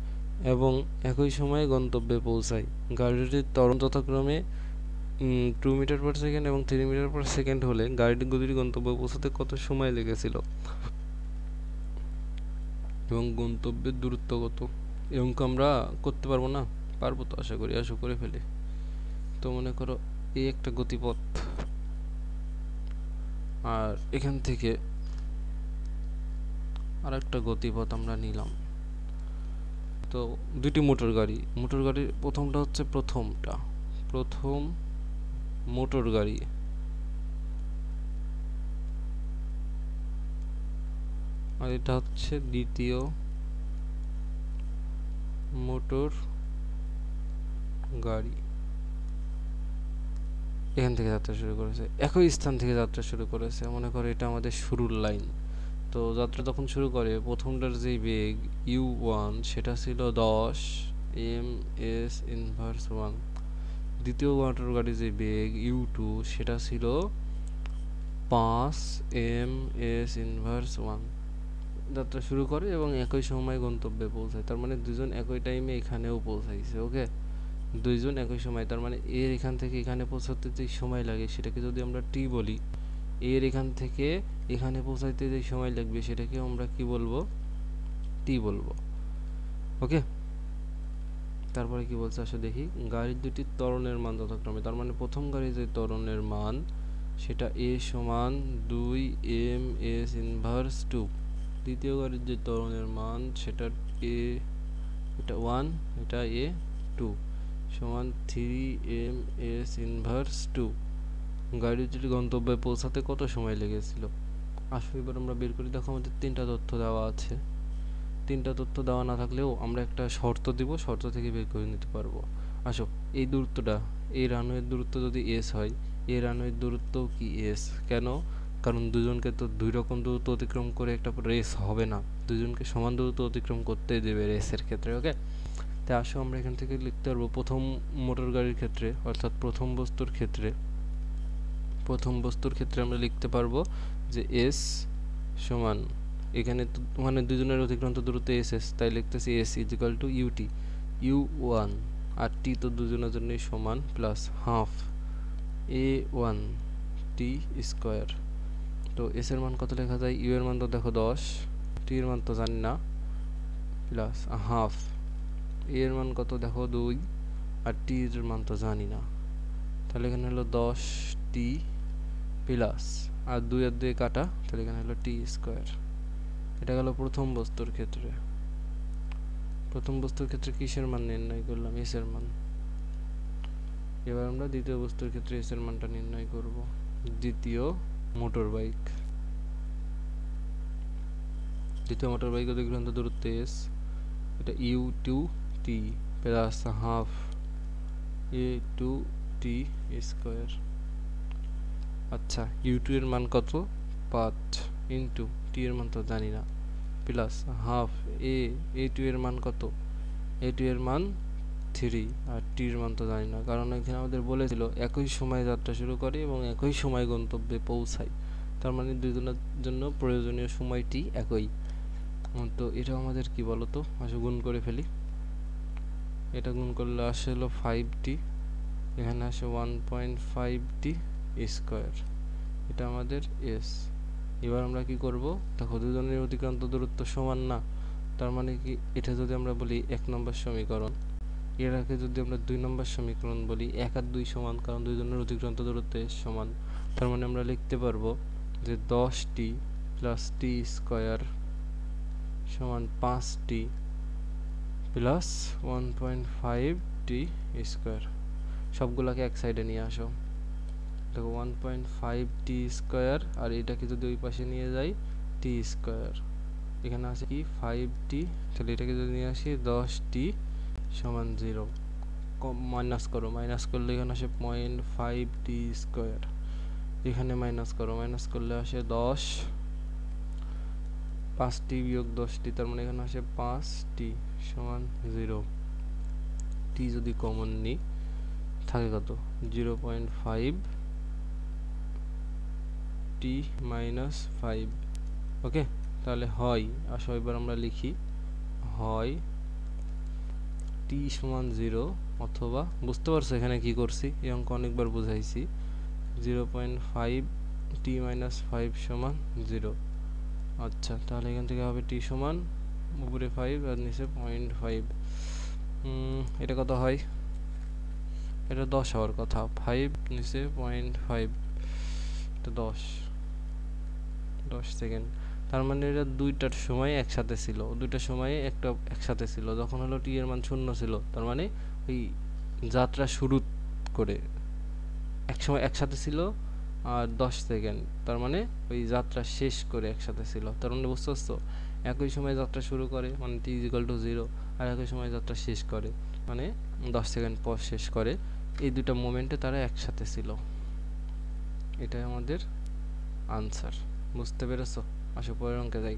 এবং একই সময়ে গন্তব্যে পৌঁছায়। গাড়িটির ত্বরণ যথাক্রমে 2 মিটার পার সেকেন্ড এবং 3 মিটার পার সেকেন্ড হলে গাড়িটি গতির গন্তব্যে পৌঁছাতে কত সময় লেগেছিল এবং গন্তব্যের দূরত্ব কত? এই অঙ্ক আমরা করতে পারবো না? পারবো তো, আশা করি। আসো করে ফেলে। তো মনে করো এই একটা গতিপথ, আর এখান থেকে আর একটা গতিপথ আমরা নিলাম। তো দুইটি মোটর গাড়ির প্রথমটা হচ্ছে প্রথম মোটর গাড়ি, আর এটা হচ্ছে দ্বিতীয় মোটর গাড়ি। এখান থেকে যাত্রা শুরু করেছে, একই স্থান থেকে যাত্রা শুরু করেছে। মনে করো এটা আমাদের শুরুর লাইন। তো যাত্রা তখন শুরু করে, প্রথমটার যে বেগ u1 সেটা ছিল 10 এম এস ইনভার্স 1। দ্বিতীয় মোটর গাড়ির যে বেগ u2 সেটা ছিল 5 এম এস ইনভার্স 1। যাত্রা শুরু করে এবং একই সময় গন্তব্যে পৌঁছায়। তার মানে দুজন একই টাইমে এখানেও পৌঁছাইছে। ওকে, দুইজন একই সময়। তার মানে এর এখান থেকে এখানে পৌঁছাতে যে সময় লাগে সেটাকে যদি আমরা টি বলি, এর এখান থেকে এখানে পৌঁছাইতে যে সময় লাগবে সেটাকে আমরা কি বলবো? টি বলবো। ওকে, তারপরে কি বলছে আসলে দেখি। গাড়ির দুটি ত্বরণের মান যথাক্রমে, তার মানে প্রথম গাড়ির যে ত্বরণের মান সেটা এ সমান 2 এম এস ইনভার্স 2। দ্বিতীয় গাড়ির যে ত্বরণের মান সেটা এটা 1, এটা এ 2 সমান 3 এম এস ইনভার্স 2। গাড়ি দুটি গন্তব্যে পৌঁছাতে কত সময় লেগেছিল? আসলে এবার আমরা বের করি। দেখো আমাদের তিনটা তথ্য দেওয়া আছে। তিনটা তথ্য দেওয়া না থাকলেও আমরা একটা শর্ত দিব, শর্ত থেকে বের করে নিতে পারবো। আসো, এই দূরত্বটা, এই রানওয়ের দূরত্ব যদি এস হয়, এই রানওয়ের দূরত্ব কি এস? কেন? কারণ দুজনকে তো দুই রকম দূরত্ব অতিক্রম করে একটা রেস হবে না, দুজনকে সমান দূরত্ব অতিক্রম করতেই দেবে রেসের ক্ষেত্রে। ওকে, তাই আসো আমরা এখান থেকে লিখতে পারবো প্রথম মোটর গাড়ির ক্ষেত্রে, অর্থাৎ প্রথম বস্তুর ক্ষেত্রে আমরা লিখতে পারবো যে এস সমান, এখানে তো মানে দুজনের অতিক্রান্ত দূরত্ব এস এস, তাই লিখতেছি s equal to u t, u1 আর টি তো দুজনের জন্যই সমান, plus half a1 t square. তো এস এর মান কত লেখা যায়? ইউ এর মান তো দেখো 10, টি এর মান তো জানি না, প্লাস হাফ এ এর মান কত দেখো 2, আর টি এর মান তো জানি না। তাহলে এখানে হলো 10 টি প্লাস, আর 2 আর 2 কাটা, তাহলে এখানে হলো টি স্কোয়ার। এটা গেল প্রথম বস্তুর ক্ষেত্রে। প্রথম বস্তুর ক্ষেত্রে কিসের মান নির্ণয় করলাম? এস এর মান। এবার আমরা দ্বিতীয় বস্তুর ক্ষেত্রে এস এর মানটা নির্ণয় করব। দ্বিতীয় মোটর বাইক অতিক্রান্ত দূরত্ব এস, এটা u two t plus half a two t square. আচ্ছা, ইউ টু এর মান কত? 5 ইন্টু টি এর মান তো জানি না, প্লাস হাফ এ টু এর মান কত? এ টু এর মান 3 আর টি এর মান তো জানি না, কারণ এখানে আমাদের বলেছিল একই সময় যাত্রা শুরু করে এবং একই সময় গন্তব্যে পৌঁছায়। তার মানে দুজনের জন্য প্রয়োজনীয় সময়টি একই। তো এটা আমাদের কি বলতো, আসলে গুণ করে ফেলি। এটা গুণ করলে আসে হলো 5t, এখানে আসে 1.5t স্কোয়ার, এটা আমাদের এস। এবার আমরা কি করব, দেখো দুজনের অতিক্রান্ত দূরত্ব সমান না, তার মানে কি এটা যদি আমরা বলি 1 নম্বর সমীকরণ, এর আগে যদি আমরা 2 নম্বর সমীকরণ বলি, 1 আর 2 সমান, কারণ দুজনের অতিক্রান্ত দূরত্ব সমান। তার মানে আমরা লিখতে পারবো যে 10t প্লাস টি স্কোয়ার সমান 5t প্লাস 1.5t স্কোয়ার। সবগুলোকে এক সাইডে নিয়ে আসো, দেখো 1.5t স্কোয়ার, আর এটাকে যদি ওই পাশে নিয়ে যাই টি স্কোয়ার, এখানে আছে কি 5t, তাহলে এটাকে যদি নিয়ে আসি 10t সমান 0, মাইনাস করো, মাইনাস করলে এখানে আসে 0.5t স্কোয়ার, এখানে মাইনাস করো, মাইনাস করলে আসে 10, 5t বিয়োগ 10t, তার মানে এখানে আসে 5t সমান 0। টি যদি কমন নিই থাকে কত? 0.5 টি মাইনাস 5। ওকে, তাহলে হয়, আসো এবার আমরা লিখি, হয় টি সমান 0, অথবা বুঝতে পারছো এখানে কি করছি, এই অঙ্ক অনেকবার বুঝাইছি, 0.5 টি মাইনাস 5 সমান 0। আচ্ছা, তাহলে এখান থেকে হবে টি সমান উপরে 5 আর নিচে 0.5। এটা কত হয়? এটা 10 হওয়ার কথা, 5 নিচে 0.5, এটা 10 সেকেন্ড। তার মানে এটা দুইটার সময় একসাথে ছিল, দুইটার সময় একটা একসাথে ছিল, যখন হলো টি এর মান 0 ছিল, তার মানে ওই যাত্রা শুরু করে এক সময় একসাথে ছিল, আর 10 সেকেন্ড, তার মানে ওই যাত্রা শেষ করে একসাথে ছিল। তার মানে বুঝতে পারছো, একই সময় যাত্রা শুরু করে মানে টি ইজিক্যাল টু 0, আর একই সময় যাত্রা শেষ করে মানে 10 সেকেন্ড পর শেষ করে, এই দুটা মোমেন্টে তারা একসাথে ছিল। এটাই আমাদের আনসার, বুঝতে পেরেছো? আসো পরের অঙ্কে যাই।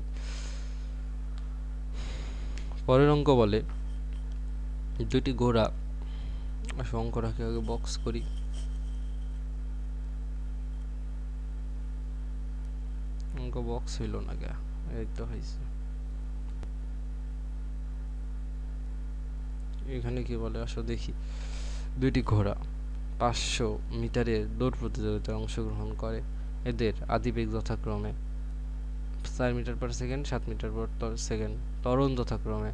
পরের অঙ্ক বলে দুটি ঘোড়া, আসো অঙ্কটাকে আগে বক্স করি। অঙ্ক বক্স হইল না কে? এই তো হয়েছে। এখানে কি বলে আসো দেখি। দুইটি ঘোড়া 500 মিটারের দৌড় প্রতিযোগিতায় অংশগ্রহণ করে। এদের আদিবেগ যথাক্রমে 4 metre per second, 7 metre per second. ত্বরণ যথাক্রমে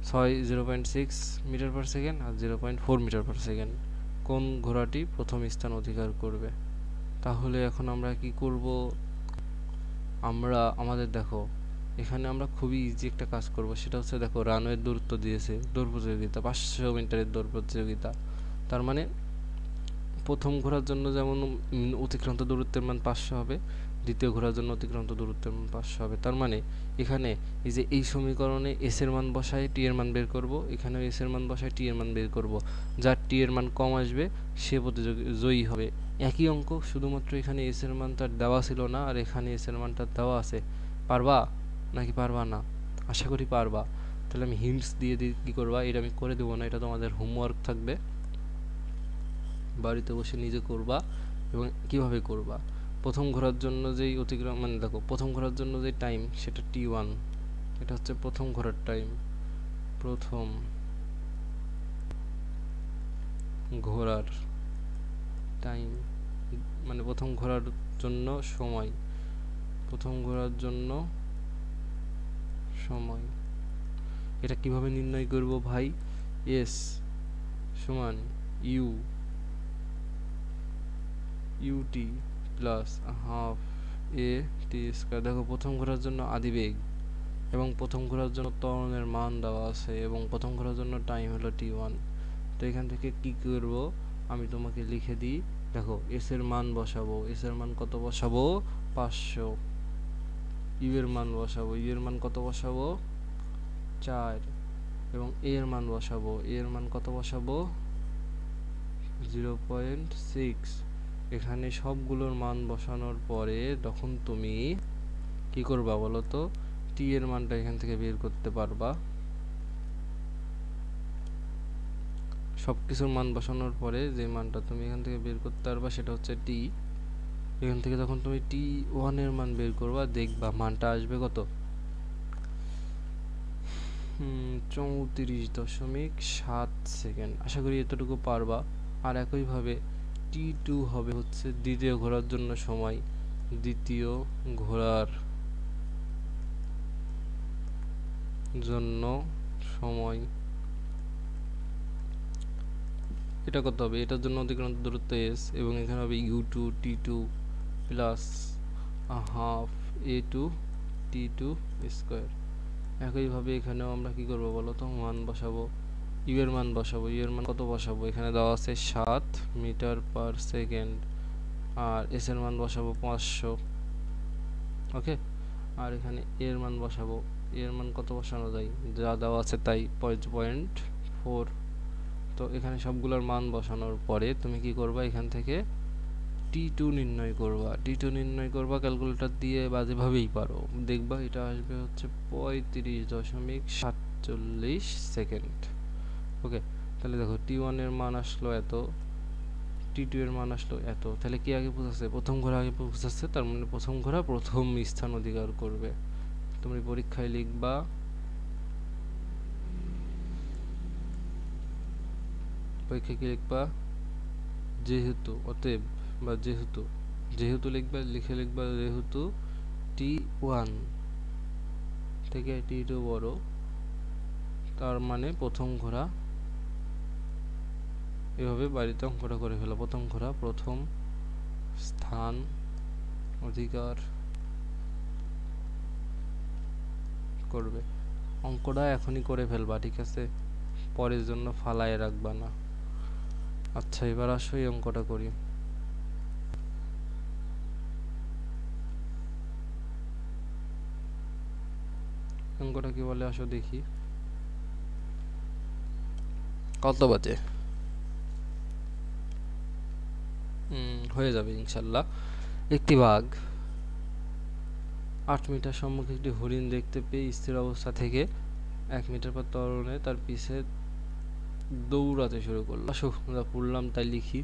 0.6 মিটার পার সেকেন্ড আর 0.4 মিটার পার সেকেন্ড। কোন ঘোড়াটি প্রথম স্থান অধিকার করবে? তাহলে এখন আমরা কি করব? আমরা আমাদের দেখো এখানে আমরা খুবই ইজি একটা কাজ করব, সেটা হচ্ছে দেখো রানওয়ের দূরত্ব দিয়েছে, দৌড় প্রতিযোগিতা 500 মিটারের দৌড় প্রতিযোগিতা। তার মানে প্রথম ঘোড়ার জন্য যেমন অতিক্রান্ত দূরত্বের মান 500 হবে, দ্বিতীয় ঘোড়ার জন্য অতিক্রান্ত দূরত্বের মান 500 হবে। তার মানে এখানে এই যে এই সমীকরণে এস এর মান বসায় টি এর মান বের করব, এখানেও এস এর মান বসায় টি এর মান বের করব। যার টি এর মান কম আসবে সে জয়ী হবে। একই অঙ্ক, শুধুমাত্র এখানে এস এর মান তার দেওয়া ছিল না, আর এখানে এস এর মানটা দেওয়া আছে। পারবা নাকি পারবা না? আশা করি পারবা। তাহলে আমি হিন্টস দিয়ে দিই কী করবা, এটা আমি করে দেবো না, এটা তোমাদের হোমওয়ার্ক থাকবে, বাড়িতে বসে নিজে করবা। এবং কিভাবে করবা, প্রথম ঘোরার জন্য যেই অতিক্রম মানে দেখো প্রথম ঘোরার জন্য যে টাইম সেটা t1, এটা হচ্ছে প্রথম ঘোরার টাইম, প্রথম ঘোরার টাইম মানে প্রথম ঘোরার জন্য সময়, প্রথম ঘোরার জন্য সময়। এটা কিভাবে নির্ণয় করব ভাই? এস সমান UT plus half a T square. দেখো প্রথম ঘোরার জন্য আদিবেগ এবং প্রথম ঘোরার জন্য ত্বরণের মান দেওয়া আছে এবং প্রথম ঘোরার জন্য টাইম হলো t1। তো এখান থেকে কি করব, আমি তোমাকে লিখে দিই। দেখো এস এর মান বসাবো, এস এর মান কত বসাবো 500, ইউ এর মান বসাবো, ইউ এর মান কত বসাবো 4, এবং এ এর মান বসাবো, এ এর মান কত বসাবো 0.6। এখানে সবগুলোর মান বসানোর পরে তখন তুমি কি করবা বলো তো, টি এর মানটা এখান থেকে বের করতে পারবা। সবকিছুর মান বসানোর পরে যে মানটা তুমি এখান থেকে বের করতে পারবা সেটা হচ্ছে টি। এখান থেকে যখন তুমি টি ওয়ান এর মান বের করবা দেখবা মানটা আসবে কত 34.7 সেকেন্ড। আশা করি এতটুকু পারবা। আর একইভাবে টি টু হবে হচ্ছে দ্বিতীয় ঘোরার জন্য সময়, দ্বিতীয় ঘোরার জন্য সময়, এটা কত হবে, এটার জন্য অতিক্রান্ত দূরত্ব এস, এবং এখানে হবে u two t two plus half a two t two square. একইভাবে এখানেও আমরা কি করবো বলো তো, মান বসাবো, ইউ এর মান বসাবো, ইউ এর মান কত বসাবো, এখানে দেওয়া আছে 7 মিটার পার সেকেন্ড, আর এস এর মান বসাবো 500। ওকে, আর এখানে এর মান বসাবো, এর মান কত বসানো যায়, যা দেওয়া আছে তাই 0.4। তো এখানে সবগুলোর মান বসানোর পরে তুমি কি করবা, এখান থেকে টি টু নির্ণয় করবা, টি টু নির্ণয় করবা ক্যালকুলেটর দিয়ে বা যেভাবেই পারো, দেখবা এটা আসবে হচ্ছে 35.47 সেকেন্ড। ওকে, তাহলে দেখো টি ওয়ান এর মান আসলো এত, টি টু এর মান আসলো এত, তাহলে কি আগে পৌঁছাচ্ছে, প্রথম ঘোড়া আগে পৌঁছাচ্ছে, তার মানে প্রথম ঘোড়া প্রথম স্থান অধিকার করবে। তুমি পরীক্ষায় লিখবা পরীক্ষায় কি লিখবা, যেহেতু, অতএব, বা যেহেতু, যেহেতু লিখবা, লিখবা যেহেতু টি ওয়ান থেকে টি টু বড়, তার মানে প্রথম ঘোড়া, এভাবে বাড়িতে অঙ্কটা করে ফেলো, প্রথম ঘোড়া প্রথম স্থান অধিকার করবে। অঙ্কটা এখনই করে ফেলবা, ঠিক আছে, পরের জন্য ফালায় রাখবা না। আচ্ছা, এবার আসো এই অঙ্কটা করি। অঙ্কটা কি বলে আসো দেখি, কত বাজে, হয়ে যাবে ইনশাল্লাহ। একটি বাঘ 8 মিটার সম্মুখে একটি হরিণ দেখতে পেয়ে স্থির অবস্থা থেকে 1 মিটার পর ত্বরণে তার পিছে দৌড়াতে শুরু করলো। আসো আমরা পড়লাম তাই লিখি।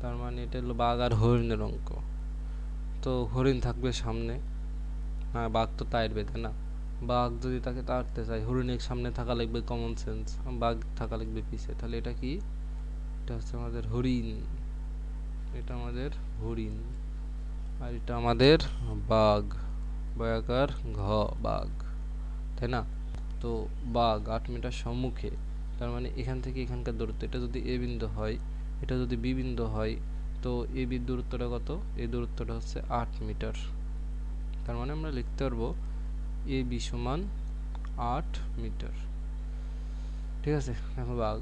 তার মানে এটা হলো বাঘ আর হরিণের অঙ্ক। তো হরিণ থাকবে সামনে, হ্যাঁ বাঘ তো তাড়বে, তাই না, বাঘ যদি তাকে তাড়তে চায় হরিণের সামনে থাকা লাগবে, কমন সেন্স, বাঘ থাকা লাগবে পিছে, তাহলে এটা কি, এটা হচ্ছে আমাদের হরিণ, এটা আমাদের হরিণ, আর এটা আমাদের বাঘ, বয়াকার ঘ, বাঘ, তাই না। তো বাঘ 8 মিটার সম্মুখে, তার মানে এখান থেকে এখানকার দূরত্ব, এটা যদি এ বিন্দু হয়, এটা যদি বি বিন্দু হয়, তো এ বি দূরত্বটা কত, এই দূরত্বটা হচ্ছে 8 মিটার। তার মানে আমরা লিখতে পারবো এ বি সমান 8 মিটার। ঠিক আছে, এখন বাঘ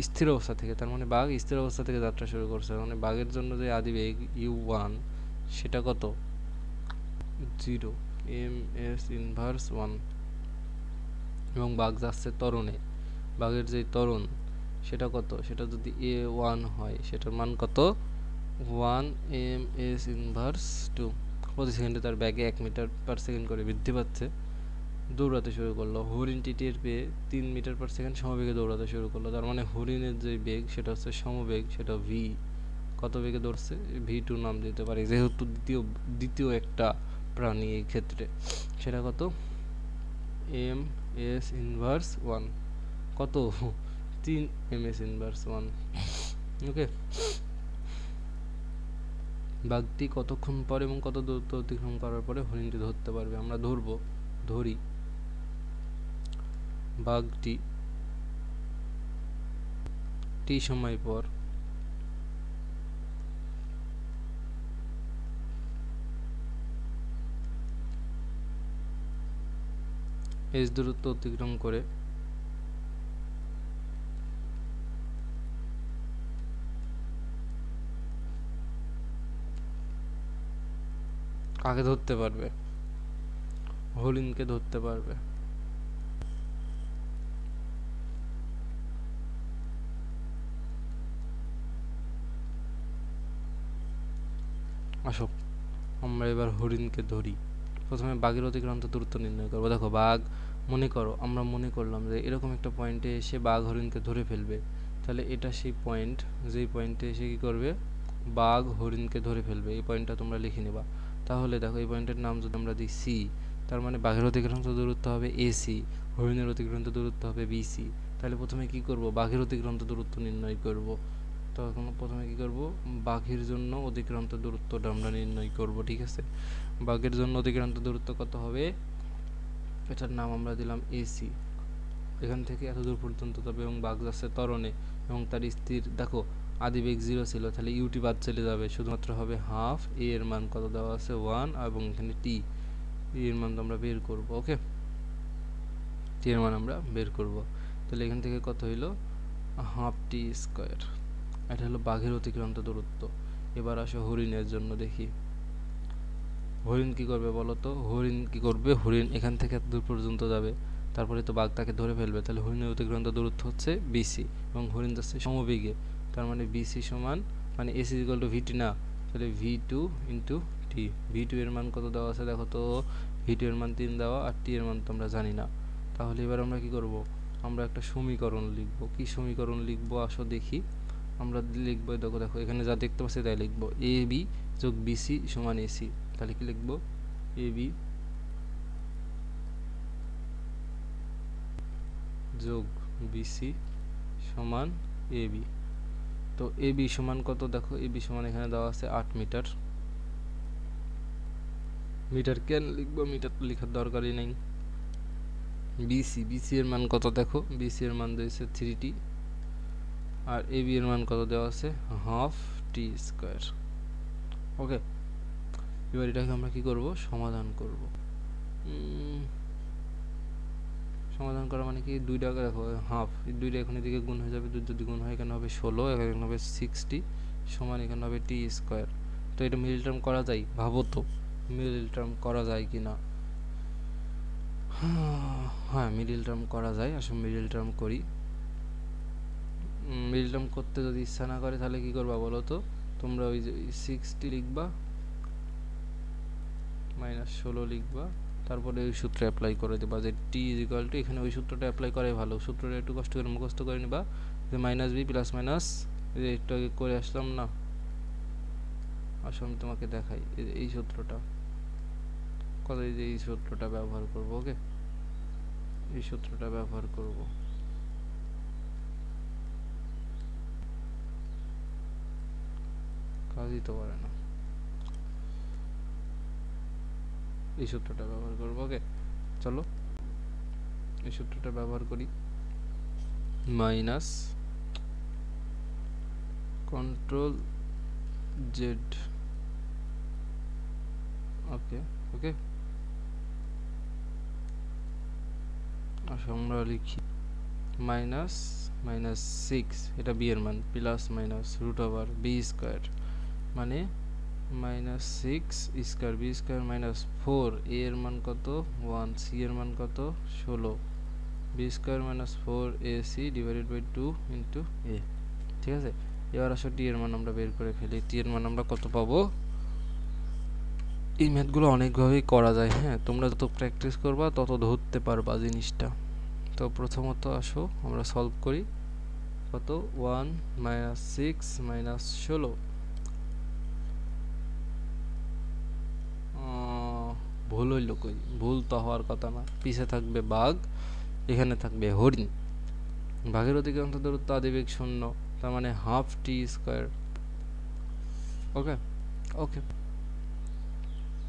স্থির অবস্থা থেকে, তার মানে বাঘ স্থির অবস্থা থেকে যাত্রা শুরু করছে, মানে বাঘের জন্য যে আদি বেগ u1 সেটা কত 0, এম এস ইনভার্স 1, এবং বাঘ যাচ্ছে ত্বরণে, বাঘের যে ত্বরণ সেটা কত, সেটা যদি a1 হয় সেটার মান কত 1 এম এস ইনভার্স 2। প্রতি সেকেন্ডে তার ব্যাগে 1 মিটার পার সেকেন্ড করে বৃদ্ধি পাচ্ছে। দৌড়াতে শুরু করলো, হরিণটি টের পেয়ে 3 মিটার পার সেকেন্ড সমবেগে দৌড়াতে শুরু করলো। তার মানে হরিণের যে বেগ সেটা হচ্ছে সমবেগ, সেটা ভি, কত বেগে দৌড়ছে v2 নাম দিতে পারি, যেহেতু দ্বিতীয় একটা প্রাণী এই ক্ষেত্রে, সেটা কত এম এস ইনভার্স 1, কত 3 এম এস ইনভার্স 1। ওকে, বাঘটি কতক্ষণ পর এবং কত দূরত্ব অতিক্রম করার পরে হরিণটি ধরতে পারবে, আমরা ধরি বাঘটি টি সময় পর এস দূরত্ব অতিক্রম করে কাকে ধরতে পারবে? হরিণকে ধরতে পারবে। আসো আমরা এবার হরিণকে ধরি। প্রথমে বাঘের অতিক্রান্ত দূরত্ব নির্ণয় করবো। দেখো বাঘ, মনে করো আমরা মনে করলাম যে এরকম একটা পয়েন্টে এসে বাঘ হরিণকে ধরে ফেলবে, তাহলে এটা সেই পয়েন্ট যেই পয়েন্টে এসে কি করবে, বাঘ হরিণকে ধরে ফেলবে। এই পয়েন্টটা তোমরা লিখে নেবা। তাহলে দেখো এই পয়েন্টের নাম যদি আমরা দিই সি, তার মানে বাঘের অতিক্রান্ত দূরত্ব হবে এসি, হরিণের অতিক্রান্ত দূরত্ব হবে বিসি। তাহলে প্রথমে কি করব, বাঘের অতিক্রান্ত দূরত্ব নির্ণয় করব। তখন প্রথমে কি করব, বাঘের জন্য অতিক্রান্ত দূরত্বটা আমরা নির্ণয় করব। ঠিক আছে, বাঘের জন্য অতিক্রান্ত দূরত্ব কত হবে, এটার নাম আমরা দিলাম এসি। এখান থেকে এত দূর পর্যন্ত যাবে এবং বাঘ যাচ্ছে ত্বরণে এবং তার স্থির, দেখো আদি বেগ 0 ছিল, তাহলে ইউটি বাদ চলে যাবে, শুধুমাত্র হবে হাফ। এ এর মান কত দেওয়া আছে 1, এবং এখানে টি, এর মান তো আমরা বের করব। ওকে, টি এর মান আমরা বের করব। তাহলে এখান থেকে কত হইলো, হাফ টি স্কয়ার। এটা হলো বাঘের অতিক্রান্ত দূরত্ব। এবার আসো হরিণের জন্য দেখি। হরিণ কি করবে বলো তো, হরিণ কি করবে, হরিণ এখান থেকে এত দূর পর্যন্ত যাবে, তারপরে তো বাঘ তাকে ধরে ফেলবে। তাহলে হরিণের অতিক্রান্ত দূরত্ব হচ্ছে বিসি এবং হরিণ যাচ্ছে সমবেগে, তার মানে বিসি সমান, মানে এসি ইকুয়াল টু ভিটি না, তাহলে V two into T. V two এর মান কত দেওয়া আছে দেখো তো, ভি টু এর মান 3 দেওয়া, আর টি এর মান তো আমরা জানি না। তাহলে এবার আমরা কি করব, আমরা একটা সমীকরণ লিখব। কি সমীকরণ লিখব আসো দেখি। আমরা লিখবো, দেখো দেখো এখানে যা দেখতে পাচ্ছি তাই লিখবো, এ বি যোগ বিসি সমান এসি। তাহলে কি লিখবো, এ বি যোগ বিসি সমান এ বি। তো এ বি সমান কত, দেখো এ বি সমান এখানে দেওয়া আছে 8 মিটার। মিটার কেন লিখবো, মিটার তো লেখার দরকারই নেই। বিসি, বিসি এর মান কত দেখো, বিসি এর মান দিয়েছে 3t, আর এ বি এর মান কত দেওয়া আছে, হাফ টি স্কয়ার। ওকে, এবার এটাকে আমরা কি করব, সমাধান করব। সমাধান করা মানে কি, দুইটাকে দেখো হাফ, দুইটা এখন এদিকে গুণ হয়ে যাবে, দুই যদি গুণ হয় এখানে হবে 16, এখানে হবে 60 সমান এখানে হবে টি স্কয়ার। তো এটা মিডল টার্ম করা যায়, ভাবো তো মিডল টার্ম করা যায় কিনা। হ্যাঁ মিডল টার্ম করা যায়, আসলে মিডল টার্ম করি। মিডল টার্ম করতে যদি ইচ্ছা না করে তাহলে কি করবা বলো তো, তোমরা ওই যে 60 লিখবা মাইনাস 16 লিখবা, তারপরে ওই সূত্র অ্যাপ্লাই করে দেবা যে টি ইজ ইকুয়াল টু, এখানে ওই সূত্রটা অ্যাপ্লাই করাই ভালো, সূত্রটা একটু কষ্ট করে মুখস্থ করে নিবা, যে মাইনাস বি প্লাস মাইনাস, একটু আগে করে আসলাম না, আসলে আমি তোমাকে দেখাই এই সূত্রটা কত, এই যে এই সূত্রটা ব্যবহার করব। ওকে, এই সূত্রটা ব্যবহার করব। কাজই তো পারে না, এই সূত্রটা ব্যবহার করব। ওকে চলো এই সূত্রটা ব্যবহার করি, মাইনাস কন্ট্রোল জেড। ওকে ওকে, আসলে আমরা লিখি মাইনাস মাইনাস 6, এটা বি এর মান, plus minus root over B square, মানে minus 6 square B square minus 4, এ এর মান কত 1, সি এর মান কত 16, B square minus 4 A C divided by 2 into A. ঠিক আছে, এবার আসলে টি এর মান আমরা বের করে ফেলি। টি এর মান আমরা কত পাবো, এই ম্যাথগুলো অনেকভাবেই করা যায়। হ্যাঁ, তোমরা যত প্র্যাকটিস করবা তত ধরতে পারবা জিনিসটা। তো প্রথমত আসো আমরা সলভ করি, কত 1 মাইনাস 6 মাইনাস 16, ভুল হইল কই, ভুল তো হওয়ার কথা না, পিছে থাকবে বাঘ, এখানে থাকবে হরিণ। বাঘের অতিক্রান্ত দূরত্ব আদিবেগ 0, তার মানে হাফ টি স্কয়ার। ওকে ওকে,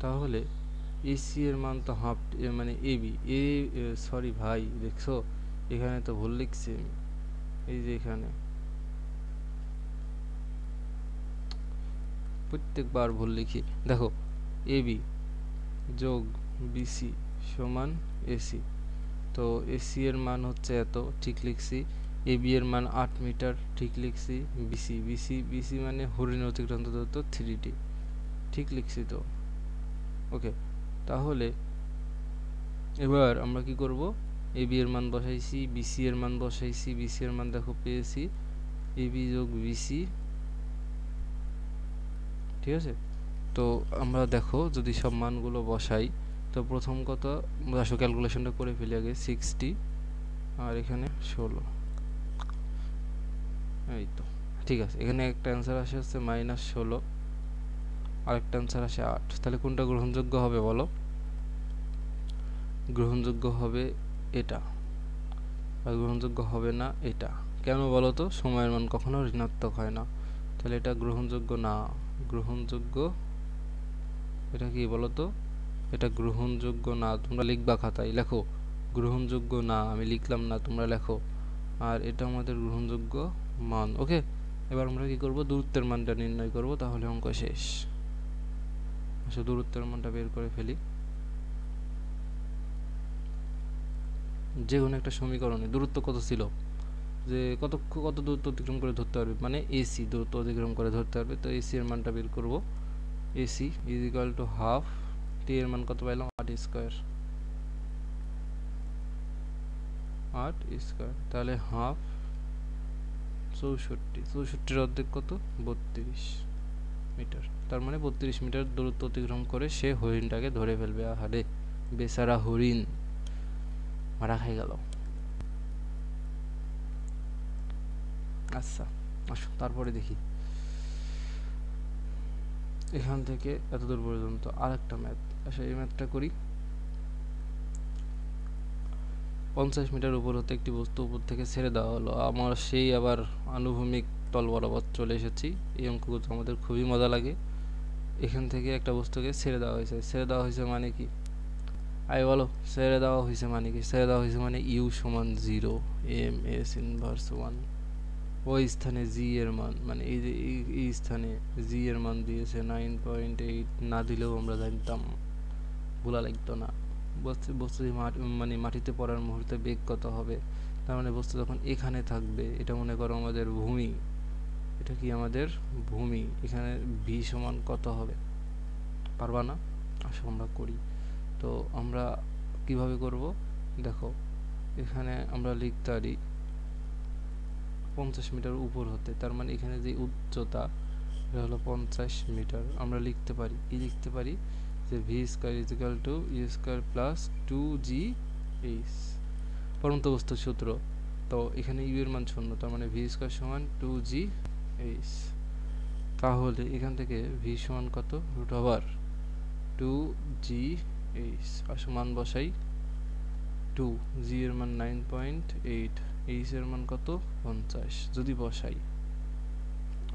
তাহলে এসি এর মান তো হাফ, মানে এবি, সরি ভাই দেখছো এখানে তো ভুল লিখছি আমি, এই যে এখানে প্রত্যেকবার ভুল লিখি। দেখো এবি যোগ বিসি সমান এসি, তো এসি এর মান হচ্ছে এত, ঠিক লিখছি। এবি এর মান 8 মিটার, ঠিক লিখছি। বিসি বিসি বিসি মানে হরিণ অতিক্রান্ত দূরত্ব 3t, ঠিক লিখছি তো। ওকে, তাহলে এবার আমরা কি করব, এবি এর মান বসাইছি, বিসি এর মান বসাইছি, বিসি এর মান দেখো পেয়েছি এবি যোগ বিসি, ঠিক আছে। তো আমরা দেখো যদি সব মানগুলো বসাই, তো প্রথম কথা আসো ক্যালকুলেশনটা করে ফেলি আগে, 60 আর এখানে 16, এই তো ঠিক আছে। এখানে একটা অ্যান্সার আসে হচ্ছে -16 আর একটা অ্যান্সার আসে 8। তাহলে কোনটা গ্রহণযোগ্য হবে বলো? গ্রহণযোগ্য হবে এটা, আর গ্রহণযোগ্য হবে না এটা। কেন বলো তো? সময়ের মান কখনো ঋণাত্মক হয় না, তাহলে এটা গ্রহণযোগ্য না। গ্রহণযোগ্য, এটা কি বলো তো? এটা গ্রহণযোগ্য না। তোমরা লিখবা খাতায়, লেখো গ্রহণযোগ্য না, আমি লিখলাম না, তোমরা লেখো। আর এটা আমাদের গ্রহণযোগ্য মান। ওকে, এবার আমরা কি করব, দূরত্বের মানটা নির্ণয় করব, তাহলে অঙ্ক শেষ। আচ্ছা, দূরত্বের মানটা বের করে ফেলি। যে কোনো একটা সমীকরণে দূরত্ব কত ছিল, যে কত দূরত্ব অতিক্রম করে ধরতে পারবে, মানে এসি দূরত্ব অতিক্রম করে ধরতে পারবে। তো এসি এর মানটা বের করব। AC is equal to half, T এর মান কত পাইলাম, 8 স্কয়ার, 8 স্কয়ার, তাহলে হাফ 64, 64 এর অর্ধেক কত, 32 মিটার। তার মানে 32 মিটার দূরত্ব অতিক্রম করে সে হরিণটাকে ধরে ফেলবে। আহারে বেচারা হরিণ, মারা খাই গেল। আচ্ছা আসো তারপরে দেখি, এখান থেকে এতদূর পর্যন্ত আরেকটা ম্যাথ। আচ্ছা এই ম্যাথটা করি। 50 মিটার উপর হতে একটি বস্তু উপর থেকে ছেড়ে দেওয়া হলো। আমার সেই আবার আনুভূমিক তল বরাবর চলে এসেছি। এই অঙ্কগুলো আমাদের খুবই মজা লাগে। এখান থেকে একটা বস্তুকে ছেড়ে দেওয়া হয়েছে। ছেড়ে দেওয়া হয়েছে মানে কি? আই বলো, ছেড়ে দেওয়া হয়েছে মানে কি? ছেড়ে দেওয়া হয়েছে মানে ইউ সমান 0, এম এস ইনভার্স 1। ওই স্থানে জি এর মান, মানে এই যে এই স্থানে জি এর মান দিয়েছে 9.8। না দিলেও আমরা জানতাম, ভোলা লাগতো না। বস্তু মানে মাটিতে পড়ার মুহূর্তে বেগ কত হবে, তার মানে বস্তু যখন এখানে থাকবে, এটা মনে করো আমাদের ভূমি, এটা কি আমাদের ভূমি, এখানে ভি সমান কত হবে? পারবা না? আসো আমরা করি। তো আমরা কিভাবে করব দেখো, এখানে আমরা লিখতে পারি 50 মিটার উপর হতে, তার মানে এখানে যে উচ্চতা এটা হলো 50 মিটার। আমরা লিখতে পারি কি, লিখতে পারি যে V square is equal to U square plus 2জি এইচ, পরন্ত বস্তুর সূত্র। তো এখানে ইউ এর মান 0, তার মানে ভি স্কয়ার সমান 2জি এইচ। তাহলে এখান থেকে ভি সমান কত, রুট ওভার 2জি এইচ। আসো মান বসাই, 2 জি এর মান 9.8, এইচ এর মান কত, 50। যদি বসাই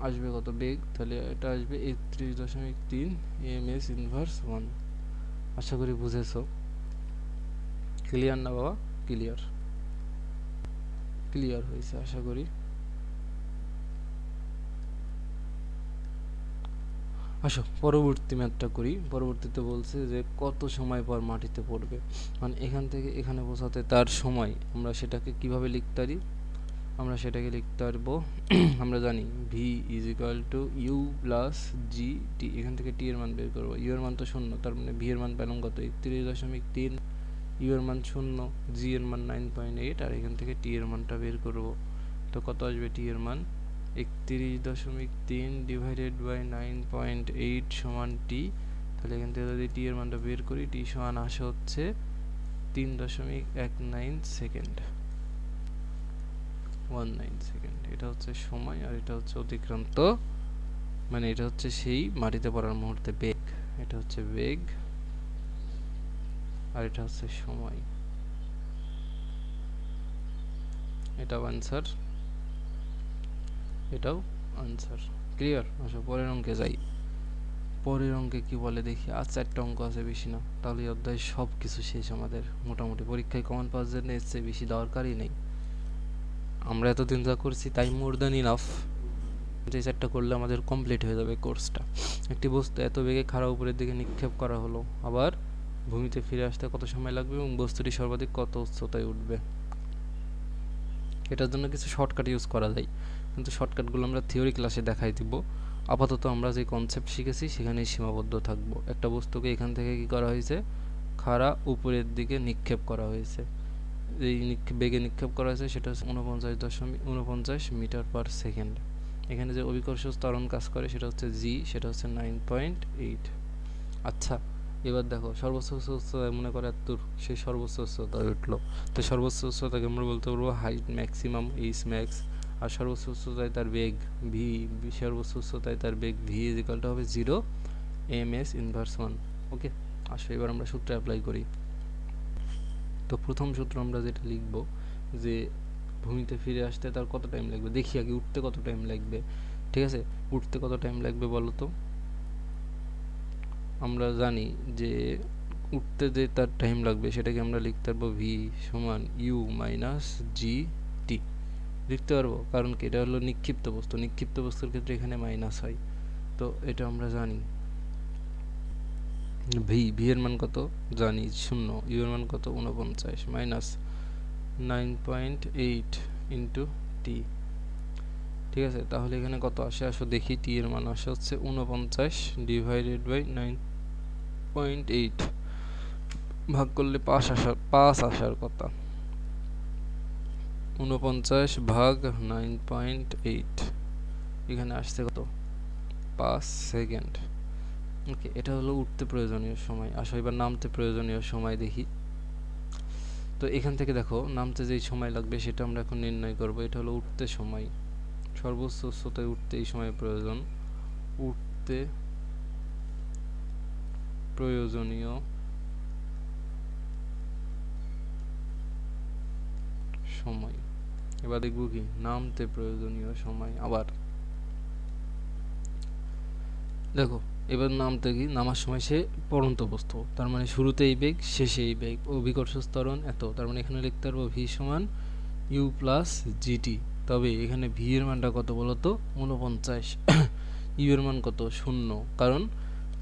আসবে কত বেগ, তাহলে এটা আসবে 31.3 এম এস ইনভার্স 1। আশা করি বুঝেছো। ক্লিয়ার না বাবা? ক্লিয়ার, ক্লিয়ার হয়েছে আশা করি। আসো পরবর্তী ম্যাথটা করি। পরবর্তীতে বলছে যে কত সময় পর মাটিতে পড়বে, মানে এখান থেকে এখানে পৌঁছাতে তার সময়। আমরা সেটাকে কিভাবে লিখতে পারি, আমরা সেটাকে লিখতে পারবো আমরা জানি V is equal to U plus G T. এখান থেকে টি এর মান বের করবো। ইউ এর মান তো 0, তার মানে ভি এর মান পেলাম কত, 31.3, ইউ এর মান 0, জি এর মান 9.8, আর এখান থেকে টি এর মানটা বের করব। তো কত আসবে টি এর মান, 31.3 ডিভাইডেড বাই 9.8 সমান টি। তাহলে এখান থেকে যদি টি এর মানটা বের করি, টি সমান আসে হচ্ছে 3.19 সেকেন্ড, 19 সেকেন্ড। এটা হচ্ছে সময়, আর এটা হচ্ছে অতিক্রান্ত, মানে এটা হচ্ছে সেই মাটিতে পড়ার মুহূর্তে বেগ। এটা হচ্ছে বেগ আর এটা হচ্ছে সময়। এটাও আনসার, এটাও আনসার। ক্লিয়ার? আসো পরের অঙ্কে যাই। পরের অঙ্কে কি বলে দেখি। আর 4টা অঙ্ক আছে, বেশি না। তাহলে এই অধ্যায় সব কিছু শেষ আমাদের মোটামুটি। পরীক্ষায় কমন পাওয়ার জন্য এর চেয়ে বেশি দরকারই নেই। আমরা এতদিন যা করছি তাই মোর দ্যান ইনাফ। যে 4টা করলে আমাদের কমপ্লিট হয়ে যাবে কোর্সটা। একটি বস্তু এত বেগে খাড়া উপরের দিকে নিক্ষেপ করা হলো, আবার ভূমিতে ফিরে আসতে কত সময় লাগবে এবং বস্তুটি সর্বাধিক কত উচ্চতায় উঠবে। এটার জন্য কিছু শর্টকাট ইউজ করা যায়, কিন্তু শর্টকাটগুলো আমরা থিওরি ক্লাসে দেখাই দিব। আপাতত আমরা যে কনসেপ্ট শিখেছি সেখানেই সীমাবদ্ধ থাকব। একটা বস্তুকে এখান থেকে কি করা হয়েছে, খাড়া উপরের দিকে নিক্ষেপ করা হয়েছে। এই বেগে নিক্ষেপ করা হয়েছে সেটা হচ্ছে 49.49 মিটার পার সেকেন্ড। এখানে যে অভিকর্ষ ত্বরণ কাজ করে সেটা হচ্ছে জি, সেটা হচ্ছে 9.8। আচ্ছা, এবার দেখো সর্বোচ্চ উচ্চতায় মনে করে এতদূর, সেই সর্বোচ্চ উচ্চতায় উঠলো। তো সর্বোচ্চ উচ্চতাকে আমরা বলতে পারবো হাইট ম্যাক্সিমাম, এইচ ম্যাক্স। আর সর্বোচ্চ উচ্চতায় তার বেগ ভি, সর্বোচ্চ উচ্চতায় তার বেগ ভি ইজ ইকুয়াল টু হবে 0 ms ইনভার্স 1। ওকে, আসো এবার আমরা সূত্র অ্যাপ্লাই করি। তো প্রথম সূত্র আমরা যেটা লিখব যে ভূমিতে ফিরে আসতে তার কত টাইম লাগবে, দেখি আগে উঠতে কত টাইম লাগবে। ঠিক আছে, উঠতে কত টাইম লাগবে বলো তো? আমরা জানি যে উঠতে যে তার টাইম লাগবে সেটাকে আমরা লিখতে পারবো ভি সমান ইউ মাইনাস জি টি। লিখতে পারবো কারণ কি, এটা হলো নিক্ষিপ্ত বস্তু, নিক্ষিপ্ত বস্তুর ক্ষেত্রে এখানে মাইনাস হয়। তো এটা আমরা জানি। ভি এর মান কত জানি 0, ইউ এর মান কত 49 মাইনাস 9.8 ইন্টু টি। ঠিক আছে, তাহলে এখানে কত আসে আসো দেখি। টি এর মান আসে হচ্ছে 49 ডিভাইডেড বাই 9.8, ভাগ করলে 5 আসার কথা। 49 ভাগ 9.8, এখানে আসছে কত 5 সেকেন্ড। ওকে, এটা হলো উঠতে প্রয়োজনীয় সময়। আসো এবার নামতে প্রয়োজনীয় সময় দেখি। তো এখান থেকে দেখো নামতে যেই সময় লাগবে সেটা আমরা এখন নির্ণয় করব। এটা হলো উঠতে সময়, সর্বোচ্চ উচ্চতায় উঠতে এই সময় প্রয়োজন। উঠতে প্রয়োজনীয় সময়। এবার দেখব কি নামতে প্রয়োজনীয় সময়। আবার দেখো এবার নামতে কি, নামার সময় সে পড়ন্ত বস্তু, তার মানে শুরুতে এই বেগ শেষে এই বেগ, অভিকর্ষ ত্বরণ এত। তার মানে এখানে লিখতে পারবো ভি সমান ইউ প্লাস জিটি। তবে এখানে ভি এর মানটা কত বলতো 49, ইউ এর মান কত 0, কারণ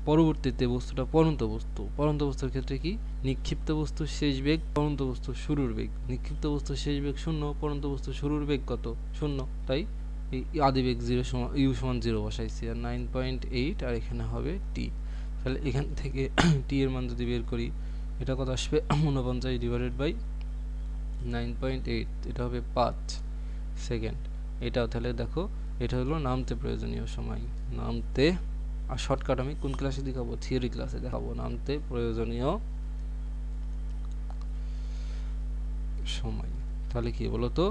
পরবর্তীতে বস্তুটা পড়ন্ত বস্তু। পড়ন্ত বস্তুর ক্ষেত্রে কি, নিক্ষিপ্ত বস্তুর শেষ বেগ পড়ন্ত বস্তুর শুরুর বেগ, নিক্ষিপ্ত বস্তুর শেষ বেগ 0, পড়ন্ত বস্তুর শুরুর বেগ কত 0, তাই এই আদিবেগ 0 সমান ইউ সমান 0 বসাইছি। আর 9.8 আর এখানে হবে টি। তাহলে এখান থেকে টি এর মান যদি বের করি এটা কত আসবে 49 ডিভাইডেড বাই 9.8, এটা হবে 5 সেকেন্ড। এটাও তাহলে দেখো এটা হলো নামতে প্রয়োজনীয় সময়। নামতে, আর শর্টকাট আমি কোন ক্লাসে দেখাবো, থিওরি ক্লাসে দেখাবো। নামতে প্রয়োজনীয় সময়। তাহলে কি বলতো,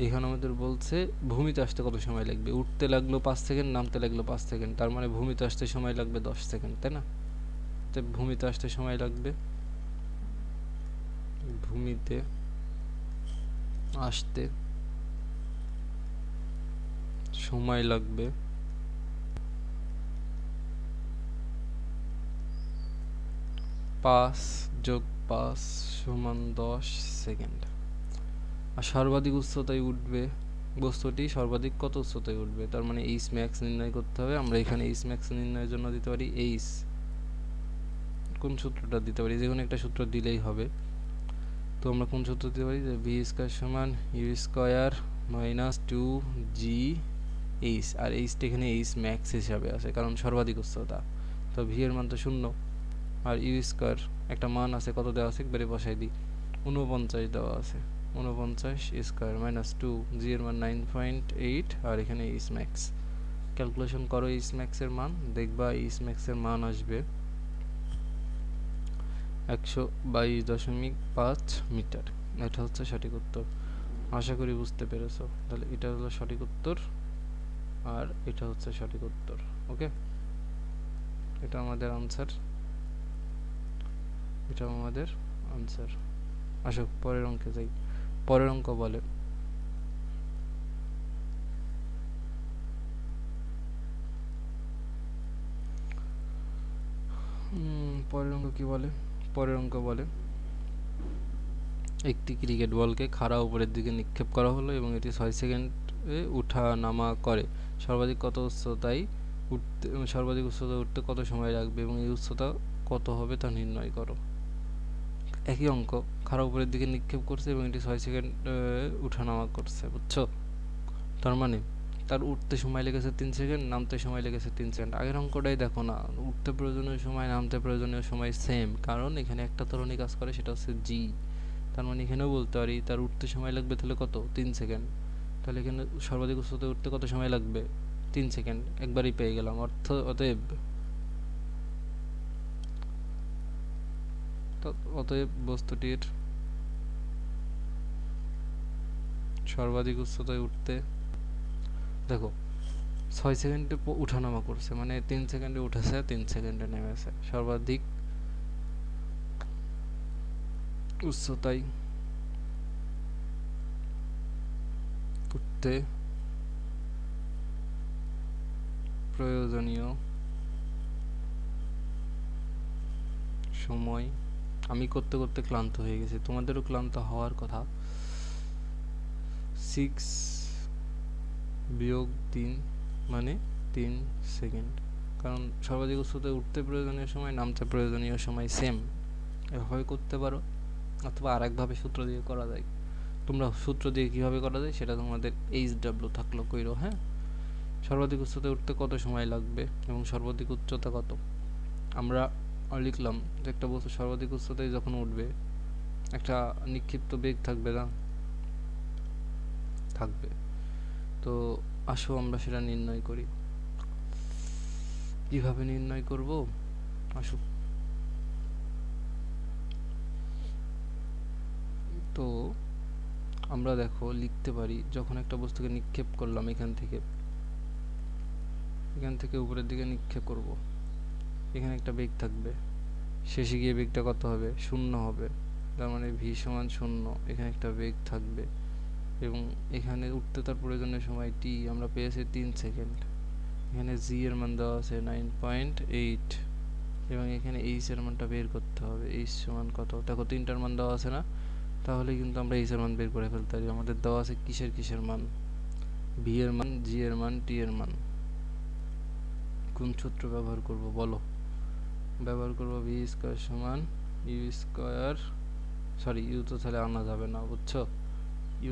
এখানে আমাদের বলছে ভূমিতে আসতে কত সময় লাগবে। উঠতে লাগলো 5 সেকেন্ড, নামতে লাগলো 5 সেকেন্ড, তার মানে ভূমিতে আসতে সময় লাগবে 10 সেকেন্ড, তাই না? তো ভূমিতে আসতে সময় লাগবে, ভূমিতে আসতে সময় লাগবে 5 যোগ 5 সমান 10 সেকেন্ড। আর সর্বাধিক উচ্চতায় উঠবে বস্তুটি, সর্বাধিক কত উচ্চতায় উঠবে, তার মানে এইচ ম্যাক্স নির্ণয় করতে হবে। আমরা এখানে এইচ ম্যাক্স নির্ণয়ের জন্য দিতে পারি এইচ, কোন সূত্রটা দিতে পারি, যে কোনো একটা সূত্র দিলেই হবে। তো আমরা কোন সূত্র দিতে পারি, যে ভি স্কয়ার সমান you square minus 2 G H, আর এইচটা এখানে এইচ ম্যাক্স হিসাবে আছে কারণ সর্বাধিক উচ্চতা। তো ভি এর মান তো 0, আর ইউ স্কয়ার একটা মান আছে, কত দেওয়া আছে একবারে বসাই দিই, 49 দেওয়া আছে। 49 স্কয়ার মাইনাস 2, জি এর মান 9.8, আর এখানে এইচ ম্যাক্স। ক্যালকুলেশন করো এইচ ম্যাক্স এর মান, দেখবা এইচ ম্যাক্স এর মান আসবে 122.5 মিটার। এটা হচ্ছে সঠিক উত্তর। আশা করি বুঝতে পেরেছো। তাহলে এটা হলো সঠিক উত্তর, আর এটা হচ্ছে সঠিক উত্তর। ওকে, এটা আমাদের আনসার, এটা আমাদের আনসার। আসো পরের অঙ্কে যাই। পরের অঙ্ক বলে পরের অঙ্ক কি বলে, পরের অঙ্ক বলে একটি ক্রিকেট বলকে খাড়া উপরের দিকে নিক্ষেপ করা হলো এবং এটি 6 সেকেন্ডে উঠা নামা করে। সর্বাধিক কত উচ্চতায় উঠতে, সর্বাধিক উচ্চতায় উঠতে কত সময় লাগবে এবং এই উচ্চতা কত হবে তা নির্ণয় করো। একই অঙ্ক, খাড়া উপরের দিকে নিক্ষেপ করছে এবং এটি 6 সেকেন্ড উঠা নামা করছে, বুঝছো? তার মানে তার উঠতে সময় লেগেছে 3 সেকেন্ড, নামতে সময় লেগেছে 3 সেকেন্ড। আগের অঙ্কটাই দেখো না, উঠতে প্রয়োজনীয় সময় নামতে প্রয়োজনীয় সময় সেম, কারণ এখানে একটা ত্বরণই কাজ করে, সেটা হচ্ছে জি। তার মানে এখানেও বলতে পারি তার উঠতে সময় লাগবে তাহলে কত, 3 সেকেন্ড। তাহলে এখানে সর্বাধিক উচ্চতায় উঠতে কত সময় লাগবে, 3 সেকেন্ড। একবারই পেয়ে গেলাম। অতএব বস্তুটির সর্বাধিক উচ্চতায় উঠতে, দেখো 6 সেকেন্ডে উঠানামা করছে, মানে 3 সেকেন্ডে উঠেছে, 3 সেকেন্ডে নেমেছে। সর্বাধিক উচ্চতায় উঠতে প্রয়োজনীয় সময়, আমি করতে করতে ক্লান্ত হয়ে গেছি, তোমাদেরও ক্লান্ত হওয়ার কথা। 6 বিয়োগ 3 মানে 3 সেকেন্ড, কারণ সর্বাধিক উচ্চতায় উঠতে প্রয়োজনীয় সময় নামতে প্রয়োজনীয় সময় সেম। এভাবে করতে পারো, অথবা আরেকভাবে সূত্র দিয়ে করা যায়। তোমরা সূত্র দিয়ে কিভাবে করা যায় সেটা তোমাদের HW থাকলো কইরো। হ্যাঁ, সর্বাধিক উচ্চতায় উঠতে কত সময় লাগবে এবং সর্বাধিক উচ্চতা কত, আমরা লিখলাম যে একটা বস্তু সর্বাধিক উচ্চতায় যখন উঠবে একটা নিক্ষিপ্ত বেগ থাকবে না, থাকবে। তো আসো আমরা সেটা নির্ণয় করি। কিভাবে নির্ণয় করব, আসো। তো আমরা দেখো লিখতে পারি, যখন একটা বস্তুকে নিক্ষেপ করলাম এখান থেকে উপরের দিকে নিক্ষেপ করব, এখানে একটা বেগ থাকবে, শেষে গিয়ে বেগটা কত হবে, 0 হবে। তার মানে v সমান 0, এখানে একটা বেগ থাকবে এবং এখানে উঠতে তার প্রয়োজনীয় সময় t আমরা পেয়েছি 3 সেকেন্ড। এখানে g এর মান দেওয়া আছে 9.8 এবং এখানে h এর মানটা বের করতে হবে। h সমান কত, দেখো 3টার মান দেওয়া আছে না, তাহলে কিন্তু আমরা h এর মান বের করে ফেলতে পারি। আমাদের দেওয়া আছে কিসের মান, v এর মান, g এর মান, t এর মান। কোন সূত্র ব্যবহার করব বলো, ব্যবহার করব v স্কয়ার সমান u স্কয়ার, সরি u তো তাহলে আনা যাবে না, বুঝছো,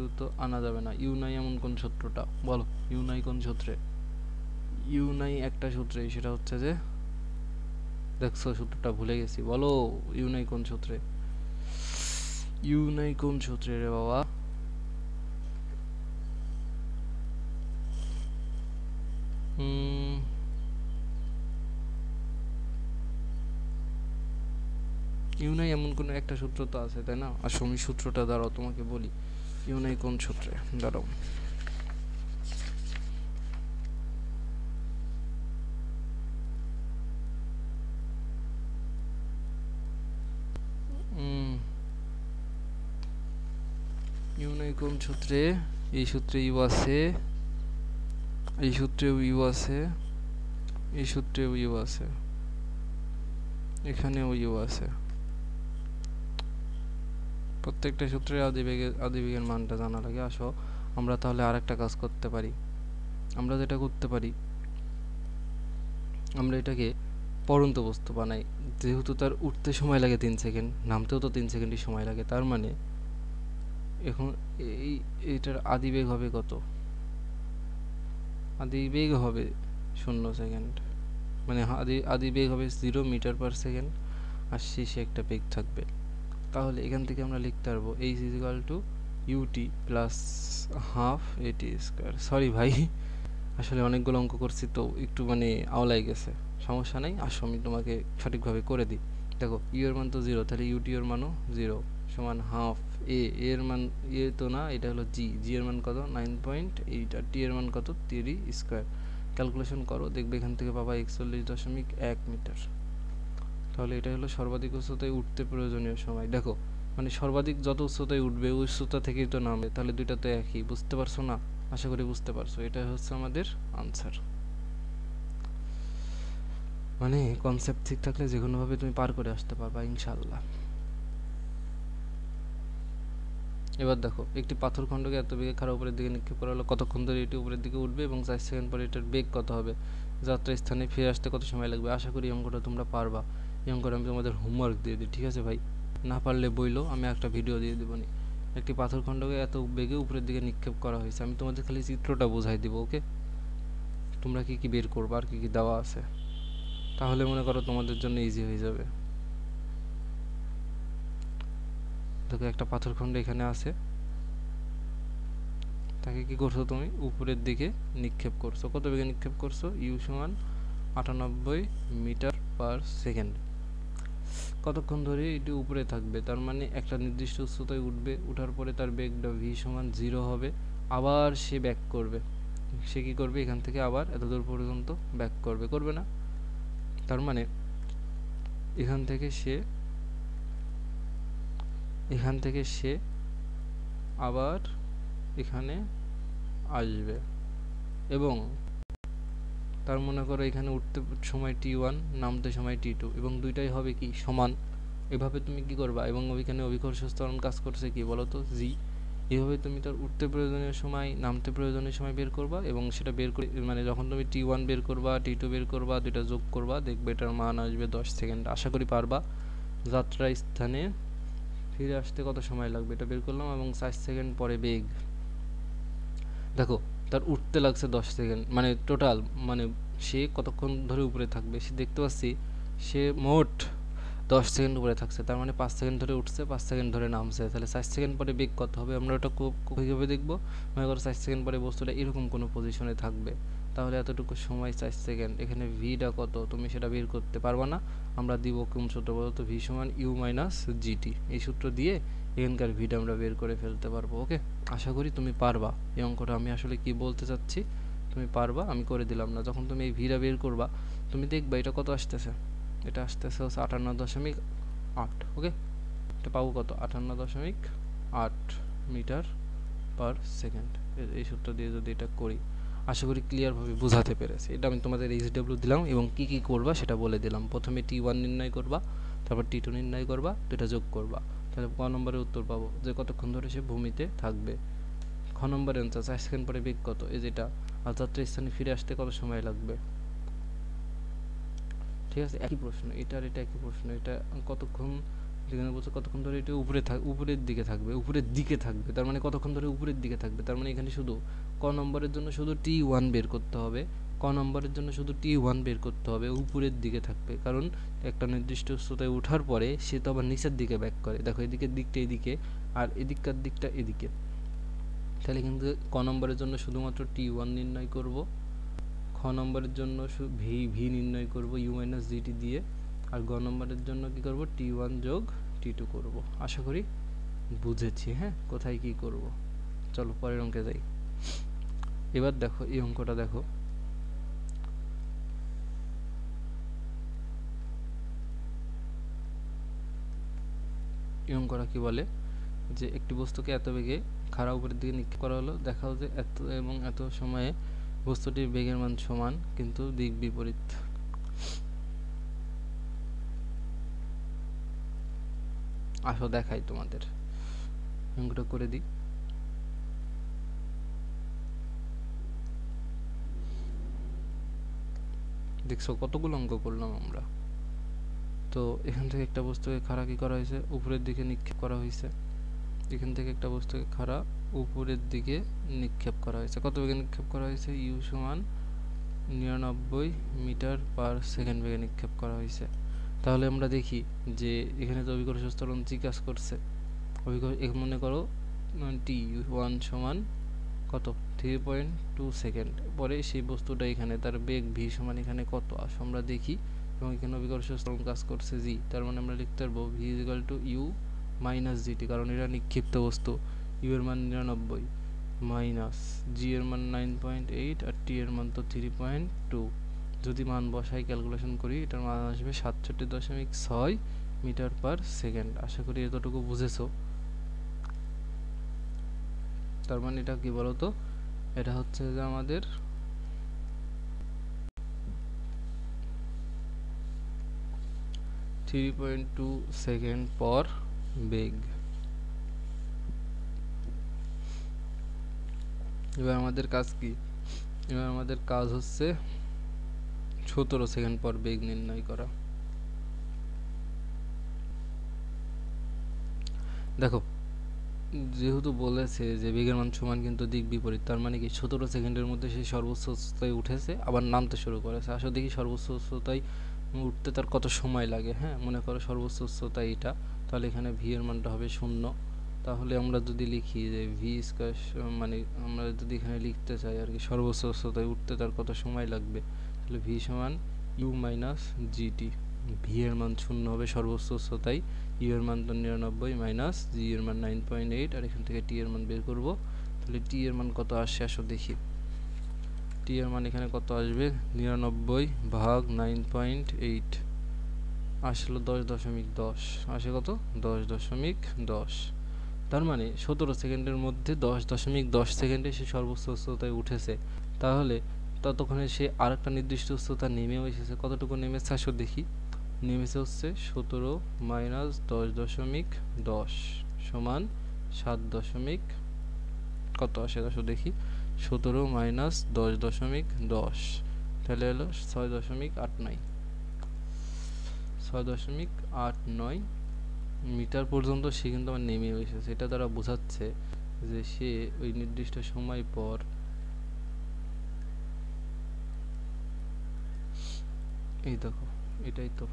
u তো আনা যাবে না। u নাই এমন কোন সূত্রটা বলো, u নাই কোন সূত্রে, u নাই একটা সূত্রে, সেটা হচ্ছে যে, দেখছো সূত্রটা ভুলে গেছি, বলো u নাই কোন সূত্রে, u নাই কোন সূত্রে রে বাবা। ইউ নাই এমন কোন একটা সূত্র তো আছে, তাই না? আর আমি সূত্রটা দাঁড়াও তোমাকে বলি, ইউ নাই কোন সূত্রে, দাঁড়াও। ইউ নাই কোন সূত্রে, এই সূত্রে ইউ আছে, এই সূত্রেও ইউ আছে, এই সূত্রেও ইউ আছে, এখানেও ইউ আছে। প্রত্যেকটা সূত্রে আদিবেগের মানটা জানা লাগে। আসো আমরা তাহলে আরেকটা কাজ করতে পারি। আমরা যেটা করতে পারি, আমরা এটাকে পড়ন্ত বস্তু বানাই। যেহেতু তার উঠতে সময় লাগে 3 সেকেন্ড, নামতেও তো 3 সেকেন্ডই সময় লাগে, তার মানে এখন এইটার আদিবেগ হবে কত, আদিবেগ হবে 0 সেকেন্ড, মানে আদিবেগ হবে 0 মিটার পার সেকেন্ড, আর শেষে একটা বেগ থাকবে। তাহলে এখান থেকে আমরা লিখতে পারবো h equal to u t plus half a t square. Sorry ভাই, আসলে অনেকগুলো অঙ্ক করছি তো একটু মানে আওলাই গেছে, সমস্যা নেই। আসো আমি তোমাকে সঠিকভাবে করে দিই। দেখো ইউ এর মান তো 0, তাহলে ইউটি এর মানও 0 সমান হাফ এর মান, তো না, এটা হলো জি এর মান কত 9.8 আর টি এর মান কত 3 স্কোয়ার। ক্যালকুলেশন করো, দেখবে এখান থেকে পাবা 41.1 মিটার। তাহলে এটা হলো সর্বাধিক উচ্চতায় উঠতে প্রয়োজনীয় সময়। দেখো মানে সর্বাধিক যত উচ্চতায় উঠবে ওই উচ্চতা থেকেই তো নামবে, তাহলে দুইটা তো একই, বুঝতে পারছো না? আশা করি বুঝতে পারছো। এটা হচ্ছে আমাদের আনসার। মানে কনসেপ্ট ঠিক থাকলে যে কোনোভাবে তুমি পার করে আসতে পারবা ইনশাল্লাহ। এবার দেখো একটি পাথর খণ্ডকে এত বেগে খাড়া উপরের দিকে নিক্ষেপ করা হলো, কতক্ষণ ধরে এটি উপরের দিকে উঠবে এবং 4 সেকেন্ড পরে এটার বেগ কত হবে, যাত্রা স্থানে ফিরে আসতে কত সময় লাগবে। আশা করি এই অঙ্কটা তোমরা পারবা। এই অঙ্কটা আমি তোমাদের হোমওয়ার্ক দিয়ে দিই, ঠিক আছে ভাই? না পারলে বইলো, আমি একটা ভিডিও দিয়ে দেবনি। একটি পাথর খণ্ডকে এত বেগে উপরের দিকে নিক্ষেপ করা হয়েছে, আমি তোমাদের খালি চিত্রটা বোঝাই দিব, ওকে? তোমরা কি কি বের করবা আর কি কি দেওয়া আছে, তাহলে মনে করো তোমাদের জন্য ইজি হয়ে যাবে। দেখো একটা পাথরখণ্ড এখানে আছে, তাকে কি করছো তুমি উপরের দিকে নিক্ষেপ করছো। কত বেগে নিক্ষেপ করছো? ইউ সমান 98 মিটার পার সেকেন্ড। কতক্ষণ ধরে এটি উপরে থাকবে, তার মানে একটা নির্দিষ্ট উচ্চতায় উঠবে, উঠার পরে তার বেগটা ভি সমান 0 হবে, আবার সে ব্যাক করবে। সে কি করবে? এখান থেকে আবার এত দূর পর্যন্ত ব্যাক করবে, করবে না? তার মানে এখান থেকে সে আবার এখানে আসবে, এবং তার মনে করো এখানে উঠতে সময় t1, নামতে সময় t2, এবং দুইটাই হবে কি সমান। এভাবে তুমি কি করবা, এবং ওইখানে অভিকর্ষ ত্বরণ কাজ করছে কি বলো তো, জি। এভাবে তুমি তার উঠতে প্রয়োজনীয় সময়, নামতে প্রয়োজনীয় সময় বের করবা, এবং সেটা বের করে মানে যখন তুমি t1 বের করবা, t2 বের করবা, দুইটা যোগ করবা, দেখবে এটার মান আসবে 10 সেকেন্ড। আশা করি পারবা। যাত্রা স্থানে ফিরে আসতে কত সময় লাগবে এটা বের করলাম, এবং 4 সেকেন্ড পরে বেগ। দেখো তার উঠতে লাগছে 10 সেকেন্ড, মানে টোটাল মানে সে কতক্ষণ ধরে উপরে থাকবে, সে দেখতে পাচ্ছি সে মোট 10 সেকেন্ড উপরে থাকছে, তার মানে 5 সেকেন্ড ধরে উঠছে, 5 সেকেন্ড ধরে নামছে। তাহলে 4 সেকেন্ড পরে বেগ কত হবে আমরা ওটা কীভাবে দেখবো? মনে করো 4 সেকেন্ড পরে বস্তুটা এরকম কোনো পজিশনে থাকবে, তাহলে এতটুকু সময় 4 সেকেন্ড, এখানে ভিটা কত তুমি সেটা বের করতে পারবা না। আমরা দিব কোন সূত্র বলতো? ভি সমান ইউ মাইনাস জিটি। এই সূত্র দিয়ে এখানকার ভিটা আমরা বের করে ফেলতে পারবো। ওকে, আশা করি তুমি পারবা। এই অঙ্কটা আমি আসলে কি বলতে চাচ্ছি তুমি পারবা, আমি করে দিলাম না। যখন তুমি এই ভিটা বের করবা তুমি দেখবা এটা কত আসতেছে, এটা আসতেছে হচ্ছে 58.8। ওকে, এটা পাবো কত? 58.8 মিটার পার সেকেন্ড। এই সূত্র দিয়ে যদি এটা করি, আশা করি ক্লিয়ারভাবে বোঝাতে পেরেছি। এটা আমি তোমাদের এইচডব্লিউ দিলাম এবং কি কি করবা সেটা বলে দিলাম। প্রথমে t1 নির্ণয় করবা, তারপর t2 নির্ণয় করবা, দুটা যোগ করবা, তাহলে ক নম্বরে উত্তর পাবো যে কতক্ষণ ধরে সে ভূমিতে থাকবে। খ নম্বরে অ্যান্সার 4 সেকেন্ড পরে বেগ কত, এই যেটা। আর যাত্রা স্থানে ফিরে আসতে কত সময় লাগবে। ঠিক আছে, একই প্রশ্ন, এটা আর এটা একই প্রশ্ন। এটা কতক্ষণ, যেখানে বলছে কতক্ষণ ধরে এটা উপরের দিকে থাকবে, তার মানে কতক্ষণ ধরে উপরের দিকে থাকবে, তার মানে এখানে শুধু ক নম্বরের জন্য শুধু t1 বের করতে হবে, ক নম্বরের জন্য শুধু t1 বের করতে হবে, উপরের দিকে থাকবে। কারণ একটা নির্দিষ্ট উচ্চতায় ওঠার পরে সে তো আবার নিচের দিকে ব্যাক করে। দেখো এদিকের দিকটা এদিকে আর এদিককার দিকটা এদিকে, তাহলে কিন্তু ক নম্বরের জন্য শুধুমাত্র t1 নির্ণয় করব, খ নম্বরের জন্য ভি নির্ণয় করব ইউ মাইনাস জিটি দিয়ে, আর গ নম্বরের জন্য কি করব? t1 যোগ t2 করব। আশা করি বুঝেছি, হ্যাঁ, কোথায় কি করব। চলো পরের অঙ্কে যাই। এবার দেখো এই অঙ্কটা দেখো, এই অঙ্কটা কি বলে যে একটি বস্তুকে এত বেগে খাড়া উপরের দিকে নিক্ষেপ করা হলো, দেখাও যে এত এবং এত সময়ে বস্তুটির বেগের মান সমান কিন্তু দিক বিপরীত। আসো দেখাই তোমাদের, অঙ্কটা করে দিই। দেখছো কতগুলো অঙ্ক করলাম আমরা। তো এখান থেকে একটা বস্তুকে খাড়া কি করা হয়েছে? উপরের দিকে নিক্ষেপ করা হয়েছে। এখান থেকে একটা বস্তুকে খাড়া উপরের দিকে নিক্ষেপ করা হয়েছে। কত বেগে নিক্ষেপ করা হয়েছে? ইউ সমান 99 মিটার পার সেকেন্ড বেগে নিক্ষেপ করা হয়েছে। তাহলে আমরা দেখি যে এখানে তো অভিকর্ষ ত্বরণ জি কাজ করছে। মনে করো t1 সমান কত? 3.2 সেকেন্ড। পরে সেই বস্তুটা এখানে তার বেগ ভি সমান এখানে কত আসো আমরা দেখি, এবং এখানে অভিকর্ষ ত্বরণ কাজ করছে জি, তার মানে আমরা লিখতে পারবো v equal to u minus g t, কারণ এটা নিক্ষিপ্ত বস্তু। ইউ এর মান 99 মাইনাস জি এর মান 9.8 আর টি এর মান তো 3.2। যদি মান বসাই ক্যালকুলেশন করি এটার মান আসবে 67.6 মিটার পার সেকেন্ড। আশা করি এতটুকু বুঝেছো। তার মানে এটা কি বলতো, এটা হচ্ছে যে আমাদের ,3.2 সেকেন্ড পর বেগ। এবার আমাদের কাজ কি? এবার আমাদের কাজ হচ্ছে 17 সেকেন্ড পর বেগ নির্ণয় করা। দেখো যেহেতু বলেছে যে বেগের মান সমান কিন্তু দিক বিপরীত, তার মানে কি 17 সেকেন্ডের মধ্যে সে সর্বোচ্চ উচ্চতায় উঠেছে আবার নামতে শুরু করেছে। আসলে দেখি সর্বোচ্চ উচ্চতায় উঠতে তার কত সময় লাগে। হ্যাঁ, মনে করো সর্বোচ্চ উচ্চতা এটা, তাহলে এখানে ভি এর মানটা হবে 0। তাহলে আমরা যদি লিখি যে ভি স্কয়ার, মানে আমরা যদি এখানে লিখতে চাই আর কি সর্বোচ্চ উচ্চতায় উঠতে তার কত সময় লাগবে, তাহলে ভি সমান ইউ মাইনাস জিটি। ভি এর মান 0 হবে সর্বোচ্চ উচ্চতায়, ইউ এর মান তো 99 মাইনাস জি এর মান 9.8, আর এখান থেকে টি এর মান বের করব। তাহলে টি এর মান কত আসে আসো দেখি। টি এর মান এখানে কত আসবে, 99 ভাগ 9.8 আসলো 10.10, আসে কত 10.10। তার মানে 17 সেকেন্ডের মধ্যে 10.10 সেকেন্ডে সে সর্বোচ্চ উচ্চতায় উঠেছে। তাহলে ততক্ষণে সে আরেকটা নির্দিষ্ট উচ্চতা নেমেও এসেছে। কতটুকু নেমেছে আসো দেখি। নেমেছে হচ্ছে 17 মাইনাস 10.10 সমান 7 কত আসে আসো দেখি। 17 মাইনাস 10.10 তাহলে হলো 6.89 মিটার পর্যন্ত সে কিন্তু আমার নেমে এসেছে। এটা দ্বারা বোঝাচ্ছে যে সে ওই নির্দিষ্ট সময় পর এই দেখো, এটাই তো,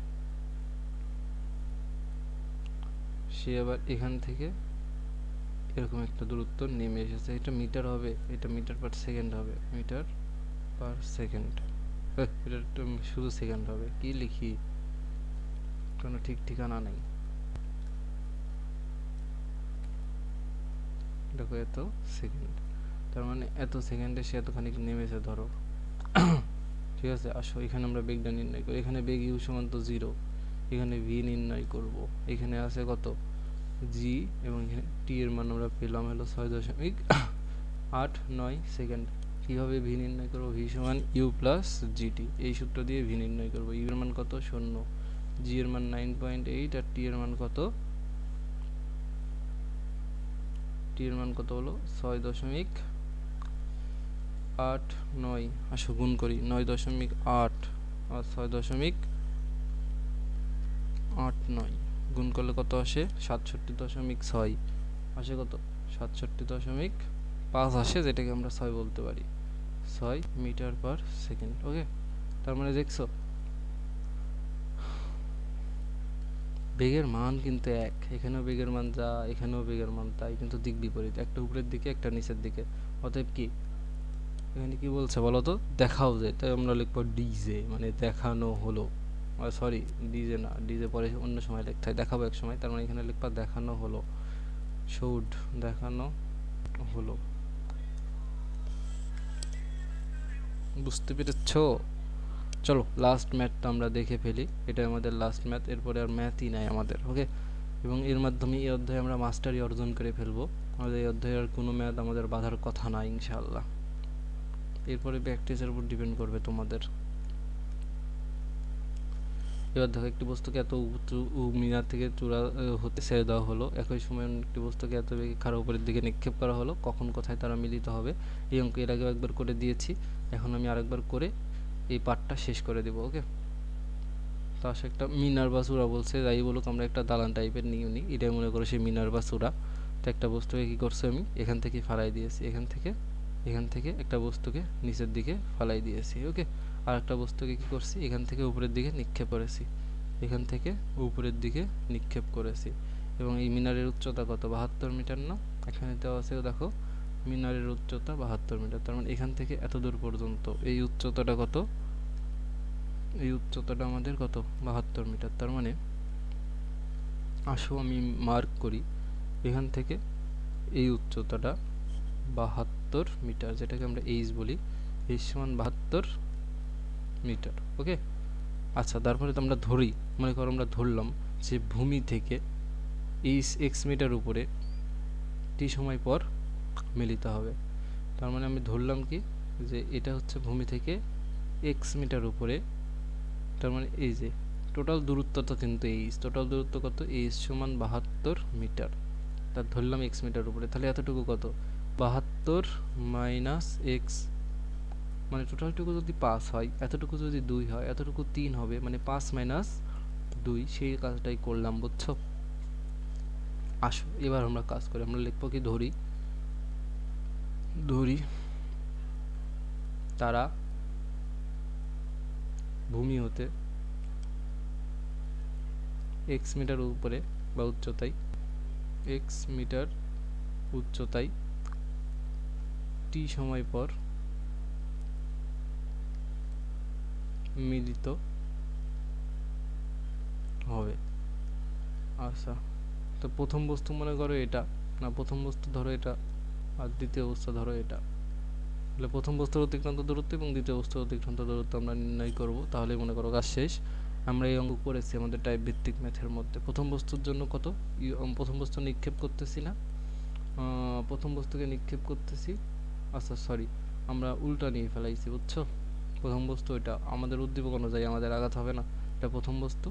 সে আবার এখান থেকে এরকম একটা দূরত্ব নেমে এসেছে। এটা মিটার হবে, এটা মিটার পার সেকেন্ড হবে, মিটার পার সেকেন্ড। এটা শুধু সেকেন্ড হবে, কি লিখি, কোনো ঠিক ঠিকানা নেই। দেখো এত সেকেন্ড, তার মানে এত সেকেন্ডে সে এতখানি নেমেছে ধরো। ঠিক আছে, আসো এখানে আমরা বেগটা নির্ণয় করি। এখানে বেগ ইউ সমান তো 0, এখানে ভি নির্ণয় করব। এখানে আছে কত জি, এবং এখানে টি এর মান আমরা পেলাম হলো 6.89 সেকেন্ড। কীভাবে ভি নির্ণয় করবো, ভি সমান ইউ প্লাস জিটি, এই সূত্র দিয়ে ভি নির্ণয় করবো। ইউ এর মান কত 0, জি এর মান 9.8, আর টি এর মান কত, টি এর মান কত হলো 6.89। আসো গুণ করি, 9.8 আর 6.89 গুণ করলে কত আসে 67.6 আসে, কত 67.5 আসে, যেটাকে আমরা 6 বলতে পারি, 6 মিটার পার সেকেন্ড। ওকে, তার মানে দেখছো বেগের মান কিন্তু এক, এখানেও বেগের মান যা, এখানেও বেগের মান তাই, কিন্তু দিক বিপরীত, একটা উপরের দিকে একটা নিচের দিকে। অতএব কি এখানে কি বলছে বলো তো, দেখাও যে, তাই আমরা লিখবো ডিজে, মানে দেখানো হলো। সরি, ডিজে না, ডিজে পরে অন্য সময় লিখতে হয়, দেখাবো এক সময়। তার মানে এখানে লিখবা দেখানো হলো, শুড, দেখানো হলো। বুঝতে পেরেছো? চলো লাস্ট ম্যাথটা আমরা দেখে ফেলি, এটা আমাদের লাস্ট ম্যাথ, এরপরে আর ম্যাথই নাই আমাদের। ওকে, এবং এর মাধ্যমে এই অধ্যায়ে আমরা মাস্টারি অর্জন করে ফেলবো। আমাদের এই অধ্যায়ে আর কোনো ম্যাথ আমাদের বাধার কথা না ইনশাআল্লাহ। এরপরে প্র্যাকটিসের উপর ডিপেন্ড করবে তোমাদের। এবার দেখো, একটি বস্তুকে এত উঁচু মিনার থেকে চূড়া হতে ছেড়ে দেওয়া হলো, একই সময় একটি বস্তুকে এত বেগে খাড়া উপরের দিকে নিক্ষেপ করা হলো, কখন কোথায় তারা মিলিত হবে। এই অঙ্ক এর আগেও একবার করে দিয়েছি, এখন আমি আরেকবার করে এই পার্টটা শেষ করে দেবো। ওকে, তো আসে একটা মিনার বা চূড়া বলছে, যাই বলুক আমরা একটা দালান টাইপের নিয়ে নিই, এটাই মনে করো সেই মিনার বা চূড়া। তো একটা বস্তুকে কী করছে আমি এখান থেকে ফালাই দিয়েছি, এখান থেকে একটা বস্তুকে নিচের দিকে ফালাই দিয়েছি। ওকে, আর একটা বস্তুকে কী করছি এখান থেকে উপরের দিকে নিক্ষেপ করেছি, এখান থেকে উপরের দিকে নিক্ষেপ করেছি। এবং এই মিনারের উচ্চতা কত, 72 মিটার না, এখানে দেওয়া আছে দেখো, মিনারের উচ্চতা 72 মিটার। তার মানে এখান থেকে এত দূর পর্যন্ত এই উচ্চতাটা কত, এই উচ্চতাটা আমাদের কত 72 মিটার। তার মানে আসো আমি মার্ক করি, এখান থেকে এই উচ্চতাটা 72 মিটার, যেটাকে আমরা এইচ বলি, এইচ সমান 72 মিটার। ওকে, আচ্ছা, তারপরে তো আমরা ধরি, মনে করো আমরা ধরলাম যে ভূমি থেকে এইচ এক্স মিটার উপরে টি সময় পর মিলিত হবে। তার মানে আমি ধরলাম কি যে এটা হচ্ছে ভূমি থেকে এক্স মিটার উপরে, তার মানে এই যে টোটাল দূরত্বটা কিন্তু এইচ, টোটাল দূরত্ব কত, এইচ সমান 72 মিটার। তার ধরলাম এক্স মিটার উপরে, তাহলে এতটুকু কত 72 মাইনাস এক্স, মানে টোটালটুকু যদি 5 হয়, এতটুকু যদি 2 হয়, এতটুকু 3 হবে, মানে 5 মাইনাস 2, সেই কাজটাই করলাম, বুঝছো? আসো এবার আমরা কাজ করি, আমরা লিখবো কি ধরি ধরি তারা ভূমি হতে এক্স মিটার উপরে বা উচ্চতায় এক্স মিটার উচ্চতায় টি সময় পর মিলিত হবে। আচ্ছা, তো প্রথম বস্তু মনে করো এটা, না প্রথম বস্তু ধরো এটা আর দ্বিতীয় বস্তু ধরো এটা, তাহলে প্রথম বস্তুর অতিক্রান্ত দূরত্ব এবং দ্বিতীয় বস্তুর অতিক্রান্ত দূরত্ব আমরা নির্ণয় করব, তাহলে মনে করো কাজ শেষ। আমরা এই অঙ্ক করেছি আমাদের টাইপ ভিত্তিক ম্যাথের মধ্যে। প্রথম বস্তুর জন্য কত, প্রথম বস্তু নিক্ষেপ করতেছি না, প্রথম বস্তুকে নিক্ষেপ করতেছি, আচ্ছা সরি আমরা উল্টা নিয়ে ফেলাইছি বুঝছো। প্রথম বস্তু এটা আমাদের উদ্দীপক অনুযায়ী আমাদের আঘাত হবে না, এটা প্রথম বস্তু,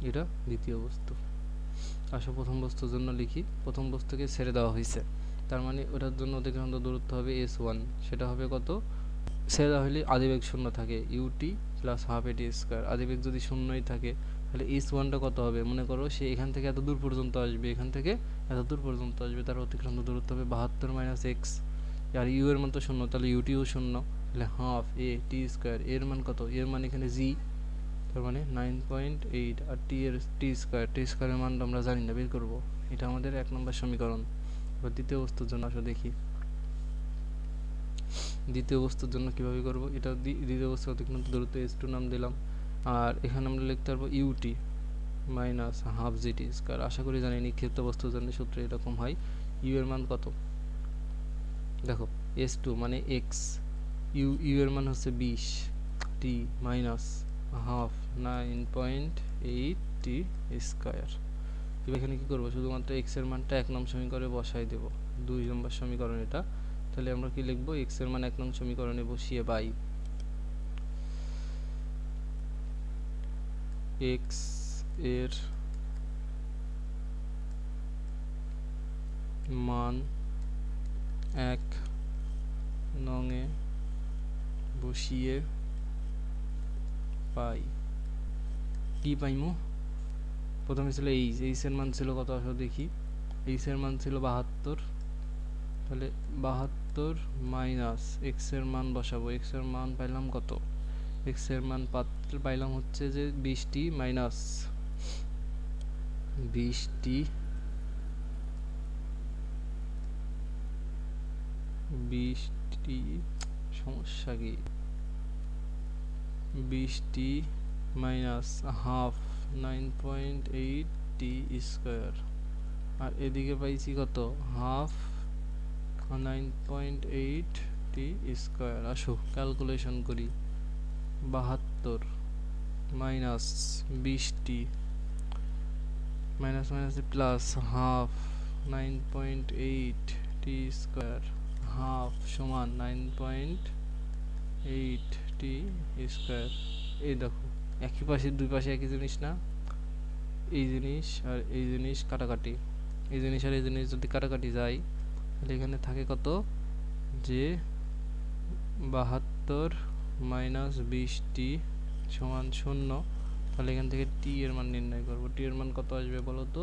এটা দ্বিতীয় বস্তু। আসো প্রথম বস্তুর জন্য লিখি, প্রথম বস্তুকে ছেড়ে দেওয়া হয়েছে, তার মানে ওটার জন্য অতিক্রান্ত দূরত্ব হবে s1, সেটা হবে কত, ছেড়ে দেওয়া হলে আদিবেগ শূন্য থাকে UT plus half a t square, আদিবেগ যদি শূন্যই থাকে তাহলে s1টা কত হবে, মনে করো সে এখান থেকে এত দূর পর্যন্ত আসবে, এখান থেকে এত দূর পর্যন্ত আসবে, তার অতিক্রান্ত দূরত্ব হবে 72 মাইনাস এক্স, আর ইউ এর মান তো শূন্য, তাহলে ইউটিও শূন্য, তাহলে হাফ এ টি স্কোয়ার, এর মান কত, এর মান এখানে জি, তার মানে 9.8, আর টি স্কোয়ারের মানটা আমরা জানি না, বের করব, এটা আমাদের 1 নম্বর সমীকরণ। এবার দ্বিতীয় বস্তুর জন্য আসো দেখি, দ্বিতীয় বস্তুর জন্য কিভাবে করব, এটা দ্বিতীয় বস্তু অতিক্রান্ত দূরত্ব s2 নাম দিলাম, আর এখানে আমরা লিখতে পারবো U T minus half G T square. আশা করি জানি নিক্ষিপ্ত বস্তুর জন্য সূত্র এরকম হয়, ইউ এর মান কত, দেখো s2 মানে x, ইউ এর মান হচ্ছে 20, টি মাইনাস হাফ 9.8 টি স্কোয়ার। এবার এখানে কি করব, শুধুমাত্র x এর মানটা 1 নং সমীকরণে বসাই দেব, 2 নম্বর সমীকরণ এটা, তাহলে আমরা কি লিখব, x এর মান 1 নং সমীকরণে বসিয়ে পাই x এর মান 1 নংয়ে বসিয়ে পাই, কি পাইমু, প্রথমে ছিল এইচ এর মান ছিল কত, আসো দেখি, এইচ এর মান ছিল 72, তাহলে 72 মাইনাস এক্স এর মান বসাবো, এক্স এর মান পাইলাম কত, এক্স এর মান পাইলাম হচ্ছে যে 20টি মাইনাস 20টি 20টি সমস্যা কি, 20টি মাইনাস হাফ 9.8 টি স্কোয়ার, আর এদিকে পাইছি কত, হাফ 9.8 টি স্কোয়ার। আসো ক্যালকুলেশন করি, 72 মাইনাস 20টি minus minus plus half 9.8 T square, half সমান 9.8 টি স্কোয়ার। এই দেখো একই পাশে দুই পাশে একই জিনিস না, এই জিনিস আর এই জিনিস কাটাকাটি, এই জিনিস আর এই জিনিস যদি কাটাকাটি যায় তাহলে এখানে থাকে কত, যে 72 মাইনাস 20টি সমান 0, তাহলে এখান থেকে টি এর মান নির্ণয় করব, টি এর মান কত আসবে বলো তো,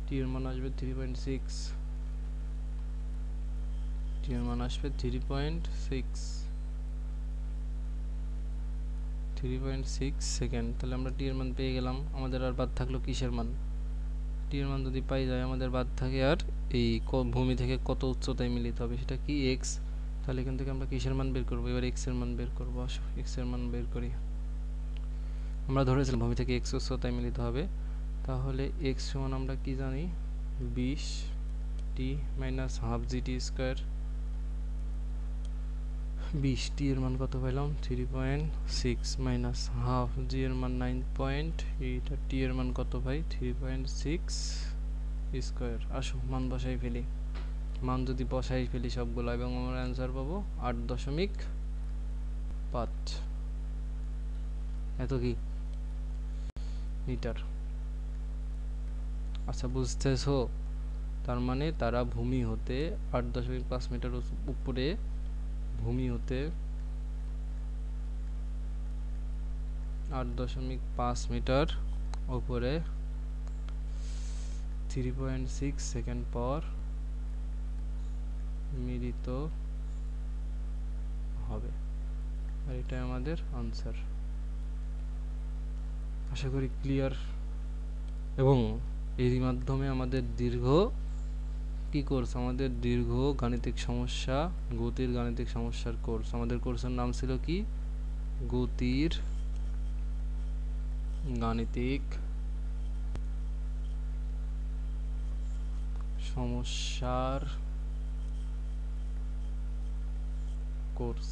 টি এর মান আসবে 3.6, টি এর মান আসবে 3.6 সেকেন্ড। তাহলে আমরা টি এর মান পেয়ে গেলাম, আমাদের আর বাদ থাকলো কিসের মান, টি এর মান যদি পাই যায় আমাদের বাদ থাকে আর এই ভূমি থেকে কত উচ্চতায় মিলিত হবে সেটা কি এক্স, তাহলে এখান থেকে আমরা কিসের মান বের করব, এবার এক্স এর মান বের করব, আসো এক্স এর মান বের করি, আমরা ধরেছিলাম ভূমি থেকে এক্স উচ্চতায় মিলিত হবে, তাহলে এক্স সমান আমরা কি জানি, 20 টি মাইনাস হাফ জিটি স্কোয়ার, 20 টি এর মান কত পাইলাম 3.6 মাইনাস হাফ জি এর মান 9.8, আর টি এর মান কত ভাই 3.6 স্কোয়ার। আসো মান বসাই ফেলি, মান যদি বসাই ফেলি সবগুলো এবং আমরা অ্যান্সার পাবো 8.5, এত কি মিটার। আচ্ছা বুঝতেছো, তার মানে তারা ভূমি হতে 8.5 মিটার উপরে, ভূমি হতে 8.5 মিটার উপরে 3.6 সেকেন্ড পর মিলিত হবে, আর এটা আমাদের আনসার। আশা করি ক্লিয়ার। এবং এরই মাধ্যমে আমাদের দীর্ঘ গাণিতিক সমস্যা, গতির গাণিতিক সমস্যার কোর্স, আমাদের কোর্সের নাম ছিল কি, গতির গাণিতিক সমস্যার কোর্স।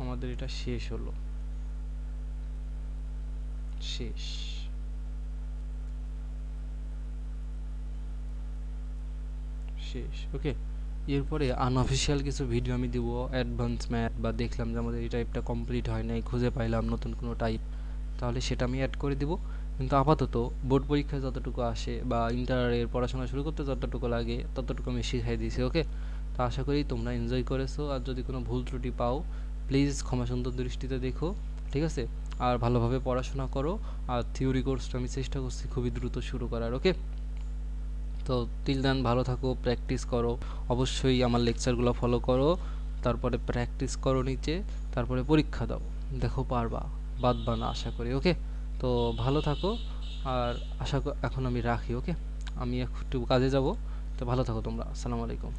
আমাদের এটা শেষ হলো, শেষ। ওকে, এরপরে আনঅফিসিয়াল কিছু ভিডিও আমি দিব, অ্যাডভান্স ম্যাথ, বা দেখলাম যে আমাদের এই টাইপটা কমপ্লিট হয় নাই, খুঁজে পাইলাম নতুন কোনো টাইপ, তাহলে সেটা আমি অ্যাড করে দিব। কিন্তু আপাতত বোর্ড পরীক্ষায় যতটুকু আসে বা ইন্টারের পড়াশোনা শুরু করতে যতটুকু লাগে ততটুকু আমি শিখাই দিয়েছি। ওকে, তো আশা করি তোমরা এনজয় করেছো। আর যদি কোনো ভুল ত্রুটি পাও প্লিজ ক্ষমা সুন্দর দৃষ্টিতে দেখো, ঠিক আছে? আর ভালোভাবে পড়াশোনা করো। আর থিওরি কোর্সটা আমি চেষ্টা করছি খুবই দ্রুত শুরু করার। ওকে, তো টিল দেন ভালো থাকো, প্র্যাকটিস করো, অবশ্যই আমার লেকচারগুলো ফলো করো, তারপরে প্র্যাকটিস করো নিচে, তারপরে পরীক্ষা দাও, দেখো পারবা, বাদবা না আশা করি। ওকে, তো ভালো থাকো। আর এখন আমি রাখি। ওকে, আমি একটু কাজে যাব, তো ভালো থাকো তোমরা। আসসালামু আলাইকুম।